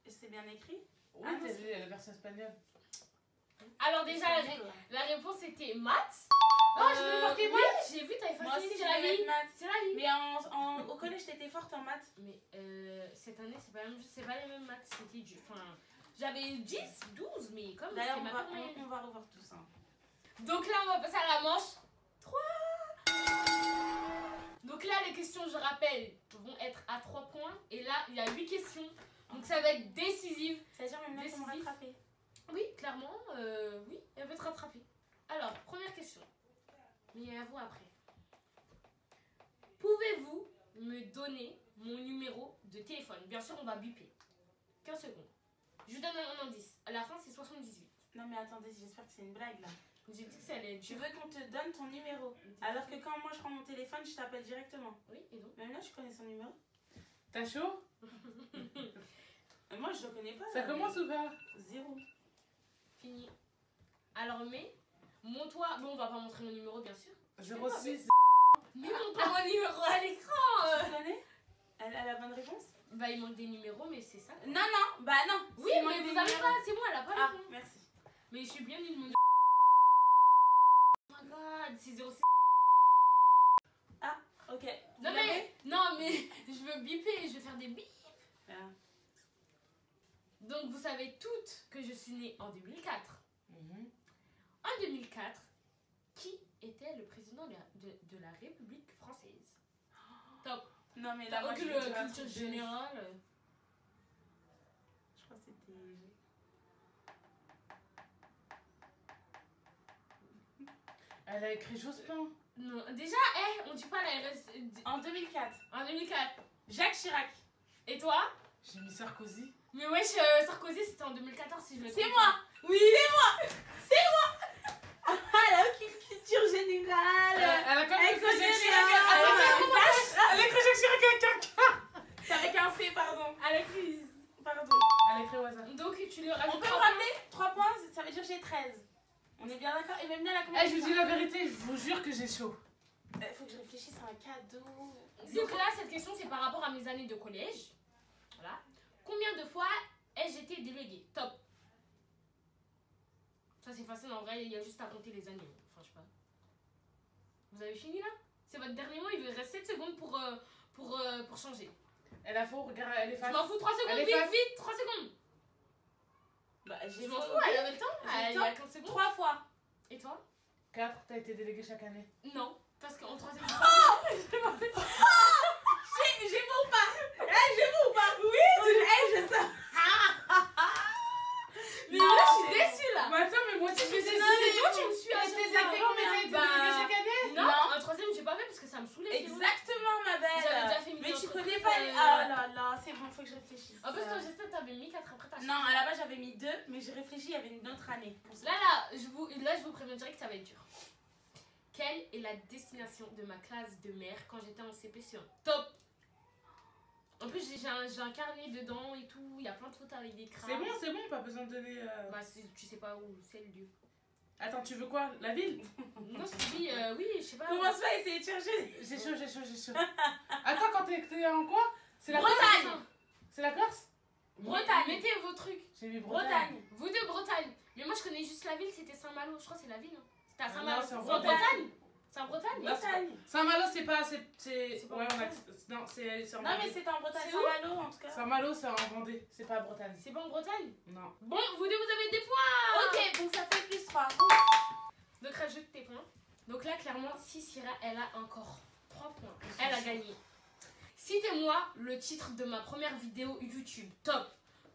Speaker 2: C'est bien écrit.
Speaker 3: Oui,
Speaker 2: Ah,
Speaker 3: t'as
Speaker 2: non,
Speaker 3: dit la version espagnole.
Speaker 1: alors déjà,
Speaker 2: Espagnol.
Speaker 1: la réponse était maths.
Speaker 3: Oh, je voulais marquer
Speaker 1: oui, j'ai vu, t'avais
Speaker 2: Moi
Speaker 1: facile,
Speaker 2: aussi,
Speaker 1: c'est
Speaker 2: je
Speaker 1: la
Speaker 2: vais
Speaker 1: vie.
Speaker 2: mettre maths.
Speaker 1: C'est la vie.
Speaker 2: Mais au collège, t'étais forte en maths.
Speaker 1: Mais cette année, c'est pas les mêmes maths. C'était du. Enfin, j'avais 10, 12, mais comme
Speaker 2: D'ailleurs,
Speaker 1: c'était
Speaker 2: on
Speaker 1: ma
Speaker 2: va,
Speaker 1: pire moyenne.
Speaker 2: on va revoir tout ça.
Speaker 1: Donc là, on va passer à la manche 3. Donc là, les questions, je rappelle, vont être à 3 points. Et là, il y a 8 questions. Donc ça va être décisif.
Speaker 2: C'est-à-dire, même là,
Speaker 1: Décisif.
Speaker 2: pour me rattraper.
Speaker 1: Oui, clairement, oui, elle peut te rattraper. Alors, première question. Mais à vous après. Pouvez-vous me donner mon numéro de téléphone? Bien sûr, on va biper. 15 secondes. Je vous donne un indice. À la fin, c'est 78.
Speaker 2: Non, mais attendez, j'espère que c'est une blague là.
Speaker 1: J'ai dit que ça allait être
Speaker 2: Tu
Speaker 1: dur.
Speaker 2: veux qu'on te donne ton numéro. Alors que quand moi je prends mon téléphone, je t'appelle directement.
Speaker 1: Oui, et donc?
Speaker 2: Même là, je connais son numéro.
Speaker 3: T'as chaud?
Speaker 2: Moi, je le connais pas.
Speaker 3: Ça commence ou pas?
Speaker 2: 0.
Speaker 1: Fini. Alors, mais, montre-toi. Bon, on va pas montrer mon numéro, bien sûr.
Speaker 3: 06.
Speaker 1: Mais montre mon numéro à l'écran.
Speaker 2: Tu connais? Elle a la bonne réponse?
Speaker 1: Bah, il manque des numéros, mais c'est ça.
Speaker 2: Non, non, bah non.
Speaker 1: Oui,
Speaker 2: C'est
Speaker 1: mais
Speaker 2: moi
Speaker 1: vous
Speaker 2: des
Speaker 1: avez
Speaker 2: numéros.
Speaker 1: pas. C'est moi, elle a pas
Speaker 2: Ah,
Speaker 1: le bon.
Speaker 2: merci.
Speaker 1: Mais je suis bien nulle, mon numéro. Oh my god, c'est 06.
Speaker 2: Ok.
Speaker 1: Non
Speaker 2: Vous
Speaker 1: mais, non mais, je veux biper, je veux faire des bips.
Speaker 2: l'avez?
Speaker 1: Donc vous savez toutes que je suis née en 2004.
Speaker 3: Mhm.
Speaker 1: En 2004, qui était le président de la République française? Top.
Speaker 2: Non, mais là,
Speaker 1: T'as
Speaker 2: moi, je
Speaker 1: aucune
Speaker 2: vais dire un
Speaker 1: culture
Speaker 2: truc de-
Speaker 1: générale.
Speaker 2: Je crois que c'était.
Speaker 3: Elle a écrit Jospin.
Speaker 1: Non, déjà, on dit pas la RS.
Speaker 2: En 2004.
Speaker 1: En 2004.
Speaker 2: Jacques Chirac.
Speaker 1: Et toi?
Speaker 3: J'ai mis Sarkozy.
Speaker 1: Mais wesh, Sarkozy c'était en 2014 si je me trompe.
Speaker 2: C'est moi.
Speaker 1: Oui.
Speaker 2: Ah, elle a aucune culture générale.
Speaker 3: Elle a quand même
Speaker 2: Elle
Speaker 3: cru que
Speaker 2: connaît
Speaker 3: Jacques
Speaker 2: rien.
Speaker 3: Chirac. Elle a cru que Jacques Chirac avec quelqu'un.
Speaker 2: C'est avec un C, pardon.
Speaker 1: À la crise.
Speaker 2: Pardon.
Speaker 3: Elle écrit au hasard.
Speaker 1: Donc tu lui
Speaker 2: On
Speaker 1: rajoutes
Speaker 2: peut me
Speaker 1: 3
Speaker 2: rappeler 3 points, ça veut dire que j'ai 13. On est bien d'accord? Et même bien la
Speaker 3: Eh, je vous dis la vérité, je vous jure que j'ai chaud.
Speaker 2: Faut que je réfléchisse à un cadeau.
Speaker 1: Donc là, cette question, c'est par rapport à mes années de collège. Voilà. Combien de fois ai-je été déléguée? Top. Ça, c'est facile. En vrai, il y a juste à compter les années. Enfin, je sais pas. Vous avez fini, là? C'est votre dernier mot. Il vous reste 7 secondes pour changer.
Speaker 3: Elle a faux, regarde, elle est
Speaker 1: Je
Speaker 3: face.
Speaker 1: m'en fous. 3 secondes.
Speaker 3: Elle est
Speaker 1: Vite,
Speaker 3: face.
Speaker 1: vite. 3 secondes.
Speaker 2: Bah,
Speaker 1: Je m'en fous. Elle avait le temps.
Speaker 2: J'ai
Speaker 1: Il y a 15 secondes.
Speaker 2: 3 fois.
Speaker 1: Et toi?
Speaker 3: 4, t'as été déléguée chaque année.
Speaker 1: Non. Parce qu'en 3e...
Speaker 2: J'ai bon ou pas? J'ai bon ou pas? Oui, je sais.
Speaker 1: Mais là, je suis déçue, là.
Speaker 3: Mais attends, mais moi aussi, je me suis
Speaker 1: C'est toi, tu me suis à
Speaker 3: tes
Speaker 1: chaque fois.
Speaker 3: écrits, mais t'as été déléguée chaque année.
Speaker 1: Non,
Speaker 2: Non.
Speaker 1: en 3e, j'ai pas fait parce que ça me saoulait. c'est bon.
Speaker 2: Exactement, ma belle.
Speaker 1: J'avais déjà fait
Speaker 2: Mais
Speaker 1: mini
Speaker 2: tu
Speaker 1: entreprise,
Speaker 2: connais pas les.
Speaker 1: euh,
Speaker 2: Oh là là, c'est bon, faut que je réfléchisse.
Speaker 1: En plus, toi, j'espère que t'avais mis 4 après ta
Speaker 2: Non, à la base j'avais mis 2, mais j'ai réfléchi, il y avait une autre année. Pour ça.
Speaker 1: Là, je vous préviens direct que ça va être dur. Quelle est la destination de ma classe de mère quand j'étais en CP1? Top! En plus, j'ai un carnet dedans et tout. Il y a plein de photos avec des crânes.
Speaker 3: C'est bon, pas besoin de donner.
Speaker 1: Bah, tu sais pas où c'est le lieu.
Speaker 3: Attends, tu veux quoi? La ville?
Speaker 1: Non, je te dis, oui, je sais pas.
Speaker 2: Commence pas à essayer de chercher.
Speaker 3: J'ai chaud. Attends, quand t'es en quoi? C'est la
Speaker 2: Bretagne.
Speaker 3: Corse? C'est la Corse?
Speaker 2: Bretagne.
Speaker 1: Mettez vos trucs.
Speaker 3: J'ai mis Bretagne.
Speaker 2: Bretagne.
Speaker 1: Vous deux, Bretagne. Mais moi, je connais juste la ville, c'était Saint-Malo. Je crois que c'est la ville. Hein. C'était à
Speaker 3: Ah
Speaker 1: Saint-Malo.
Speaker 3: non, c'est en
Speaker 1: Bretagne. C'est en Bretagne?
Speaker 3: Non,
Speaker 2: Bretagne.
Speaker 3: Saint-Malo, c'est pas.
Speaker 1: C'est pas
Speaker 3: Ouais,
Speaker 1: en
Speaker 3: on a.
Speaker 1: Bretagne.
Speaker 3: Non, c'est en
Speaker 2: Non, mais
Speaker 3: Vendée.
Speaker 2: c'est en Bretagne,
Speaker 1: C'est
Speaker 2: Saint-Malo en tout cas.
Speaker 3: Saint-Malo, c'est en Vendée. C'est pas à Bretagne.
Speaker 1: C'est pas en Bretagne?
Speaker 3: Non.
Speaker 1: Bon, vous deux, vous avez des points.
Speaker 2: Ok, donc ça fait plus 3.
Speaker 1: Donc rajoute tes points. Donc là, clairement, si Syrah, elle a encore 3 points. Elle a gagné. Citez-moi le titre de ma première vidéo YouTube. Top.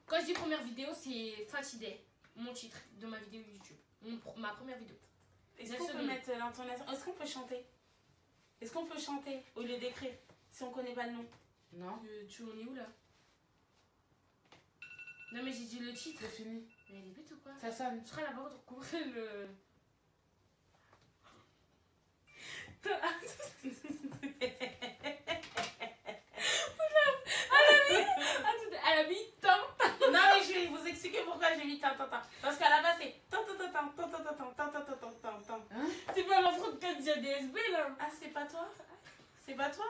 Speaker 1: Quand je dis première vidéo, c'est Fatidé. Mon titre de ma vidéo YouTube. Ma première vidéo.
Speaker 2: Est-ce qu'on peut mettre l'intonation? Est-ce qu'on peut chanter? Est-ce qu'on peut chanter au lieu d'écrire si on connaît pas le nom?
Speaker 3: Non.
Speaker 1: Tu en es où là? Non mais j'ai dit le titre.
Speaker 3: C'est fini.
Speaker 1: Mais elle est bête ou quoi?
Speaker 3: Ça sonne.
Speaker 1: Je crois qu'elle a pas compris le... Elle a mis tant.
Speaker 2: Non, mais je vais vous expliquer pourquoi j'ai mis tant. Parce qu'à la base c'est tant.
Speaker 1: C'est pas l'enfant de Code DSB là.
Speaker 2: Ah, c'est pas toi? C'est pas toi?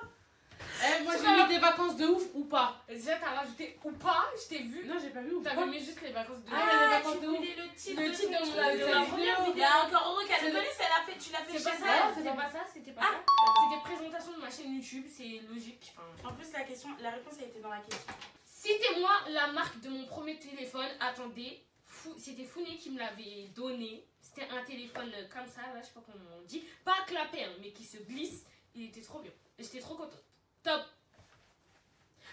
Speaker 3: Eh, moi
Speaker 1: C'est
Speaker 3: j'ai
Speaker 1: pas-
Speaker 3: mis des vacances de ouf ou pas?
Speaker 1: Déjà t'as rajouté ou pas, je t'ai vu.
Speaker 3: Non, j'ai pas mis ou pas.
Speaker 1: T'avais mis juste les vacances de...
Speaker 3: Ah, mais les
Speaker 2: Ah,
Speaker 3: vacances
Speaker 2: tu
Speaker 3: de ouf.
Speaker 2: voulais le titre
Speaker 1: Le
Speaker 2: de
Speaker 1: titre
Speaker 2: ton
Speaker 1: de
Speaker 2: truc,
Speaker 1: la
Speaker 2: de
Speaker 1: vidéo.
Speaker 2: la première vidéo. Il y a encore heureux qu'elle
Speaker 3: C'est
Speaker 2: le
Speaker 3: le-
Speaker 2: connaisse, tu l'as fait
Speaker 1: C'est
Speaker 2: chez
Speaker 1: pas
Speaker 2: elle.
Speaker 1: ça,
Speaker 3: c'est
Speaker 1: c'était
Speaker 3: bon.
Speaker 1: pas ça, c'était pas
Speaker 2: Ah,
Speaker 1: ça.
Speaker 2: d'accord.
Speaker 1: C'était présentation de ma chaîne YouTube, c'est logique. Enfin,
Speaker 2: En plus, la réponse a été dans la question.
Speaker 1: citez-moi la marque de mon premier téléphone. Attendez, c'était Founé qui me l'avait donné. C'était un téléphone comme ça, là, je sais pas comment on dit. Pas clapé, hein, mais qui se glisse. Il était trop bien. Et j'étais trop contente. Top.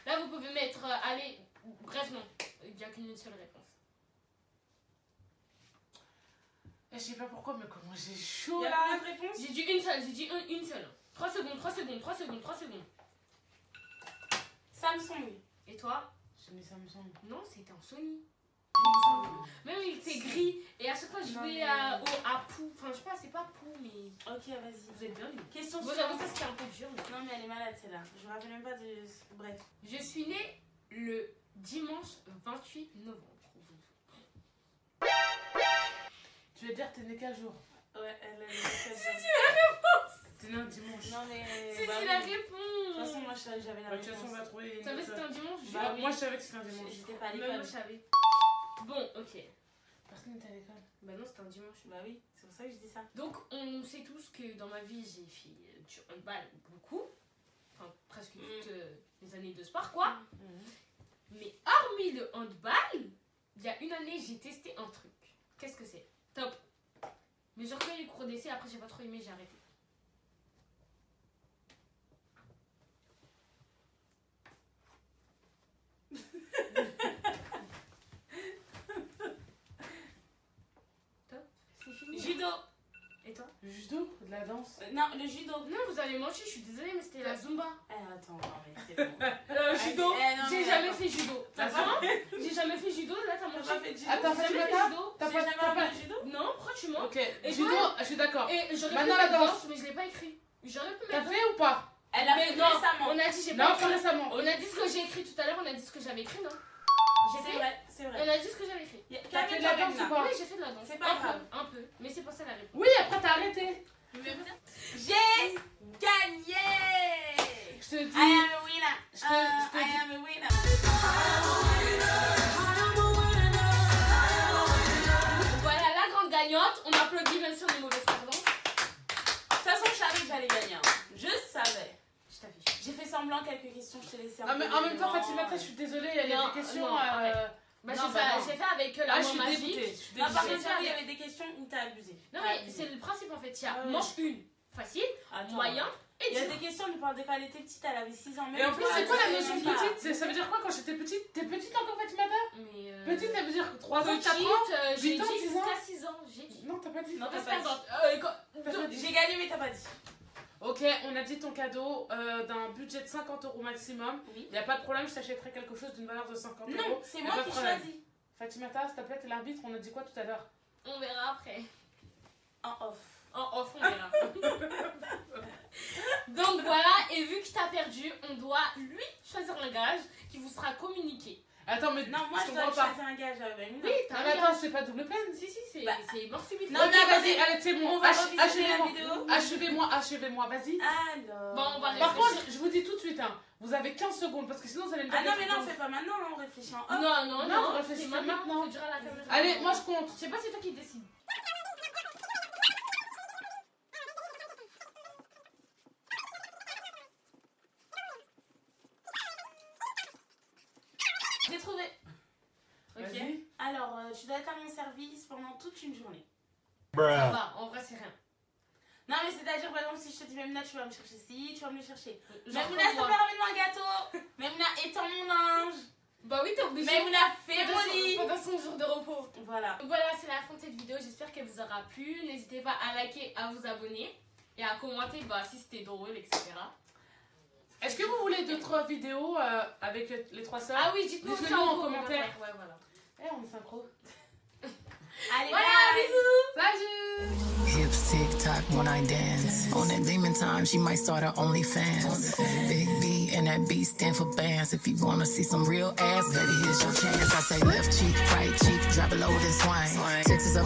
Speaker 1: Là, vous pouvez mettre, allez, bref, non. Il n'y a qu'une seule réponse.
Speaker 3: Eh, je sais pas pourquoi, mais comment j'ai
Speaker 2: Il
Speaker 3: chaud
Speaker 2: y a
Speaker 3: là.
Speaker 2: combien de réponses?
Speaker 1: J'ai dit une seule, j'ai dit une seule. 3 secondes, 3 secondes, 3 secondes, 3 secondes.
Speaker 2: Samsung.
Speaker 1: Et toi?
Speaker 3: J'ai mis Samsung.
Speaker 1: Non, c'était en Sony. Même il était gris. Et à chaque fois, je
Speaker 2: Non,
Speaker 1: jouais
Speaker 2: mais-
Speaker 1: à Pou. Enfin, je sais pas, c'est pas Pou, mais.
Speaker 2: Ok, vas-y.
Speaker 1: Vous êtes bien nuls.
Speaker 2: Question
Speaker 1: Moi, j'avoue,
Speaker 2: suivante.
Speaker 1: ça c'était un peu dur. Mais...
Speaker 2: Non, mais elle est malade, celle-là. Je me rappelle même pas de. Bref.
Speaker 1: Je suis née le dimanche 28 novembre.
Speaker 3: Tu veux dire, t'es né quel jour?
Speaker 2: Ouais, elle a
Speaker 3: T'es né un dimanche.
Speaker 2: Non, mais.
Speaker 1: C'est
Speaker 2: bah
Speaker 1: qui
Speaker 2: oui.
Speaker 1: la
Speaker 2: De toute façon,
Speaker 1: réponse?
Speaker 2: moi j'avais la
Speaker 3: Bah, de toute façon,
Speaker 2: réponse.
Speaker 3: on va trouver.
Speaker 1: Tu savais que c'était un dimanche?
Speaker 2: Bah
Speaker 3: Bah,
Speaker 2: oui.
Speaker 3: moi, je savais que c'était un dimanche.
Speaker 2: J'étais pas à
Speaker 1: Même
Speaker 2: l'école.
Speaker 1: moi, je savais. Bon, ok.
Speaker 3: Personne n'était à l'école.
Speaker 1: Bah non, c'était un dimanche.
Speaker 2: Bah oui, c'est pour ça que je dis ça.
Speaker 1: Donc, on sait tous que dans ma vie, j'ai fait du handball beaucoup. Enfin, presque toutes les années de sport, quoi. Mais hormis le handball, il y a une année, j'ai testé un truc. Qu'est-ce que c'est? Top. Mais j'ai refait les cours d'essai, après j'ai pas trop aimé, j'ai arrêté. Top. C'est fini.
Speaker 2: Judo.
Speaker 1: Et toi?
Speaker 3: Le judo? De la danse?
Speaker 2: Non, le judo.
Speaker 1: Non, vous avez menti, je suis désolée, mais c'était la Zumba.
Speaker 2: Attends, non, mais c'est bon.
Speaker 1: Judo.
Speaker 2: Eh, non,
Speaker 1: J'ai
Speaker 2: mais
Speaker 1: jamais
Speaker 2: attends.
Speaker 1: fait judo.
Speaker 3: T'as
Speaker 1: Vraiment? J'ai jamais fait judo, là t'as
Speaker 2: T'as
Speaker 1: menti.
Speaker 2: pas fait de judo?
Speaker 3: Attends,
Speaker 1: J'ai
Speaker 3: tu
Speaker 1: jamais
Speaker 3: m'as
Speaker 1: fait judo.
Speaker 3: T'as
Speaker 2: J'ai
Speaker 3: pas
Speaker 2: jamais
Speaker 3: t'as
Speaker 2: appris
Speaker 3: pas-
Speaker 2: le judo?
Speaker 1: Non, pourquoi tu mens?
Speaker 3: Ok,
Speaker 1: Et
Speaker 3: judo,
Speaker 1: toi
Speaker 3: je suis d'accord.
Speaker 1: Et j'aurais pu
Speaker 3: Maintenant,
Speaker 1: mettre
Speaker 3: la danse.
Speaker 1: danse, mais je l'ai pas écrit. J'aurais pu
Speaker 3: T'as
Speaker 1: mettre.
Speaker 3: fait ou pas?
Speaker 2: Elle a
Speaker 1: Mais
Speaker 2: fait
Speaker 1: non,
Speaker 2: récemment.
Speaker 1: on a dit j'ai
Speaker 3: Non,
Speaker 1: pas
Speaker 3: pas
Speaker 1: écrit.
Speaker 3: récemment.
Speaker 1: On a dit ce que j'ai écrit tout à l'heure, on a dit ce que j'avais écrit, non? J'ai
Speaker 2: C'est
Speaker 1: fait.
Speaker 2: vrai, c'est
Speaker 1: On
Speaker 2: vrai.
Speaker 1: a dit ce que j'avais fait.
Speaker 3: T'as fait de la danse ou pas?
Speaker 1: Oui, j'ai fait de la danse.
Speaker 2: C'est pas grave.
Speaker 1: Un peu. Mais c'est pas ça la réponse.
Speaker 3: Oui, après t'as arrêté.
Speaker 2: J'ai gagné.
Speaker 3: Je te dis.
Speaker 2: I am a winner.
Speaker 3: Je te
Speaker 2: I
Speaker 3: dis.
Speaker 2: am a winner.
Speaker 1: Voilà la grande gagnante. On applaudit même si on est mauvaise perdante.
Speaker 2: De toute façon, je savais que j'allais gagner. Hein. Je savais.
Speaker 1: Je t'avais.
Speaker 2: J'ai fait semblant quelques questions, je t'ai laissé un
Speaker 3: Ah,
Speaker 2: peu
Speaker 3: mais en même temps,
Speaker 2: d'éléments.
Speaker 3: Fatimata, je suis désolée, il y a
Speaker 1: Non,
Speaker 3: des questions.
Speaker 1: non, arrête. Bah,
Speaker 3: non,
Speaker 1: j'ai fait avec la
Speaker 3: Ah, je
Speaker 1: main
Speaker 3: suis
Speaker 1: magique.
Speaker 3: dégoûtée. Je suis
Speaker 2: Non, par
Speaker 3: dégoûtée.
Speaker 2: contre, j'avoue, il y avait des questions où t'as abusé.
Speaker 1: Non,
Speaker 2: T'as
Speaker 1: mais
Speaker 2: abusé.
Speaker 1: c'est le principe en fait. Il y a
Speaker 3: Ah ouais.
Speaker 1: manche une, facile,
Speaker 2: Attends.
Speaker 1: moyen et
Speaker 2: Il y a
Speaker 1: dur.
Speaker 2: des questions, on lui parlait pas, elle était petite, elle avait 6 ans. Même
Speaker 3: Et en plus,
Speaker 2: toi,
Speaker 3: c'est quoi la
Speaker 2: tu
Speaker 3: notion
Speaker 2: sais
Speaker 3: de
Speaker 2: même pas.
Speaker 3: petite? Ça veut dire quoi quand j'étais petite? T'es petite encore, Fatimata?
Speaker 1: Mais
Speaker 3: Petite, ça veut dire 3 ans,
Speaker 1: petite,
Speaker 3: 4 ans?
Speaker 1: j'ai
Speaker 3: 8 ans,
Speaker 1: dit
Speaker 3: 10 ans?
Speaker 1: jusqu'à 6 ans. J'ai dit.
Speaker 3: Non, t'as pas dit.
Speaker 2: Non, t'as
Speaker 1: Mauvaise
Speaker 2: pas dit.
Speaker 1: perdante.
Speaker 3: T'as pas dit.
Speaker 2: J'ai gagné, mais t'as pas dit.
Speaker 3: Ok, on a dit ton cadeau d'un budget de 50 € maximum.
Speaker 2: Oui.
Speaker 3: Il n'y a pas de problème, je t'achèterai quelque chose d'une valeur de 50 €.
Speaker 2: Non, c'est
Speaker 3: Y a
Speaker 2: moi
Speaker 3: pas de
Speaker 2: qui
Speaker 3: problème.
Speaker 2: choisis.
Speaker 3: Fatimata, s'il te plaît, t'es l'arbitre, on a dit quoi tout à l'heure?
Speaker 1: On verra après.
Speaker 2: En off.
Speaker 1: En off, on verra. Donc voilà, et vu que t'as perdu, on doit lui choisir un gage qui vous sera communiqué.
Speaker 3: Attends, mais
Speaker 2: Non, moi je dois
Speaker 3: comprends pas.
Speaker 2: choisir un gage avec
Speaker 1: Oui,
Speaker 2: moi.
Speaker 1: t'as
Speaker 3: Non,
Speaker 1: un
Speaker 3: mais attends,
Speaker 1: gage.
Speaker 3: c'est pas double peine.
Speaker 1: Si, c'est
Speaker 2: Bah.
Speaker 1: mort subite.
Speaker 2: Non,
Speaker 3: Ok,
Speaker 2: mais
Speaker 3: vas-y,
Speaker 2: vas-y.
Speaker 3: allez, c'est bon.
Speaker 2: On va revisionner la vidéo.
Speaker 3: Achevez-moi, vas-y.
Speaker 2: Alors.
Speaker 1: Bon, on va
Speaker 3: Par
Speaker 1: réfléchir.
Speaker 3: contre, je vous dis tout de suite, hein, vous avez 15 secondes parce que sinon vous allez me
Speaker 2: Ah
Speaker 3: dire
Speaker 2: non,
Speaker 3: des
Speaker 2: mais
Speaker 3: trucs
Speaker 2: non,
Speaker 3: de
Speaker 2: c'est pas maintenant, on réfléchit en off.
Speaker 1: Non, non,
Speaker 3: Non,
Speaker 1: non,
Speaker 3: on réfléchit
Speaker 1: c'est
Speaker 3: maintenant.
Speaker 1: Faut dire à la caméra.
Speaker 3: Allez, moi je compte.
Speaker 1: Je sais pas, c'est toi qui décide.
Speaker 2: J'ai trouvé. Ok.
Speaker 3: Vas-y.
Speaker 2: Alors, tu dois être à mon service pendant toute une journée.
Speaker 1: Ça va, en vrai, c'est rien.
Speaker 2: Non, mais c'est-à-dire, par exemple, si je te dis, Memina, tu vas me chercher ci, tu vas me le chercher.
Speaker 1: Genre
Speaker 2: Memina, s'il te
Speaker 1: comme
Speaker 2: plaît,
Speaker 1: moi.
Speaker 2: ramène-moi un gâteau. Memina, étends mon linge.
Speaker 1: Bah oui, t'es obligé.
Speaker 2: Memina, fais mon lit.
Speaker 1: Pendant son jour de repos.
Speaker 2: Voilà.
Speaker 1: Voilà, c'est la fin de cette vidéo. J'espère qu'elle vous aura plu. N'hésitez pas à liker, à vous abonner et à commenter si c'était drôle, etc.
Speaker 3: Est-ce que vous voulez d'autres vidéos avec les 3 sœurs?
Speaker 1: Ah oui, dites-nous
Speaker 3: Dites-le
Speaker 1: ça
Speaker 3: nous en
Speaker 1: en
Speaker 3: commentaire.
Speaker 1: Ouais, voilà.
Speaker 3: Eh, on est synchro.
Speaker 2: Allez,
Speaker 1: Voilà,
Speaker 2: bye.
Speaker 1: bisous.
Speaker 3: Salut!
Speaker 6: Hips tick tock when I dance. On that demon time, she might start her OnlyFans. Big B and that B stand for bands. If you wanna see some real ass, baby, here's your chance. I say left cheek, right cheek, drop it low, then swing. Texas up.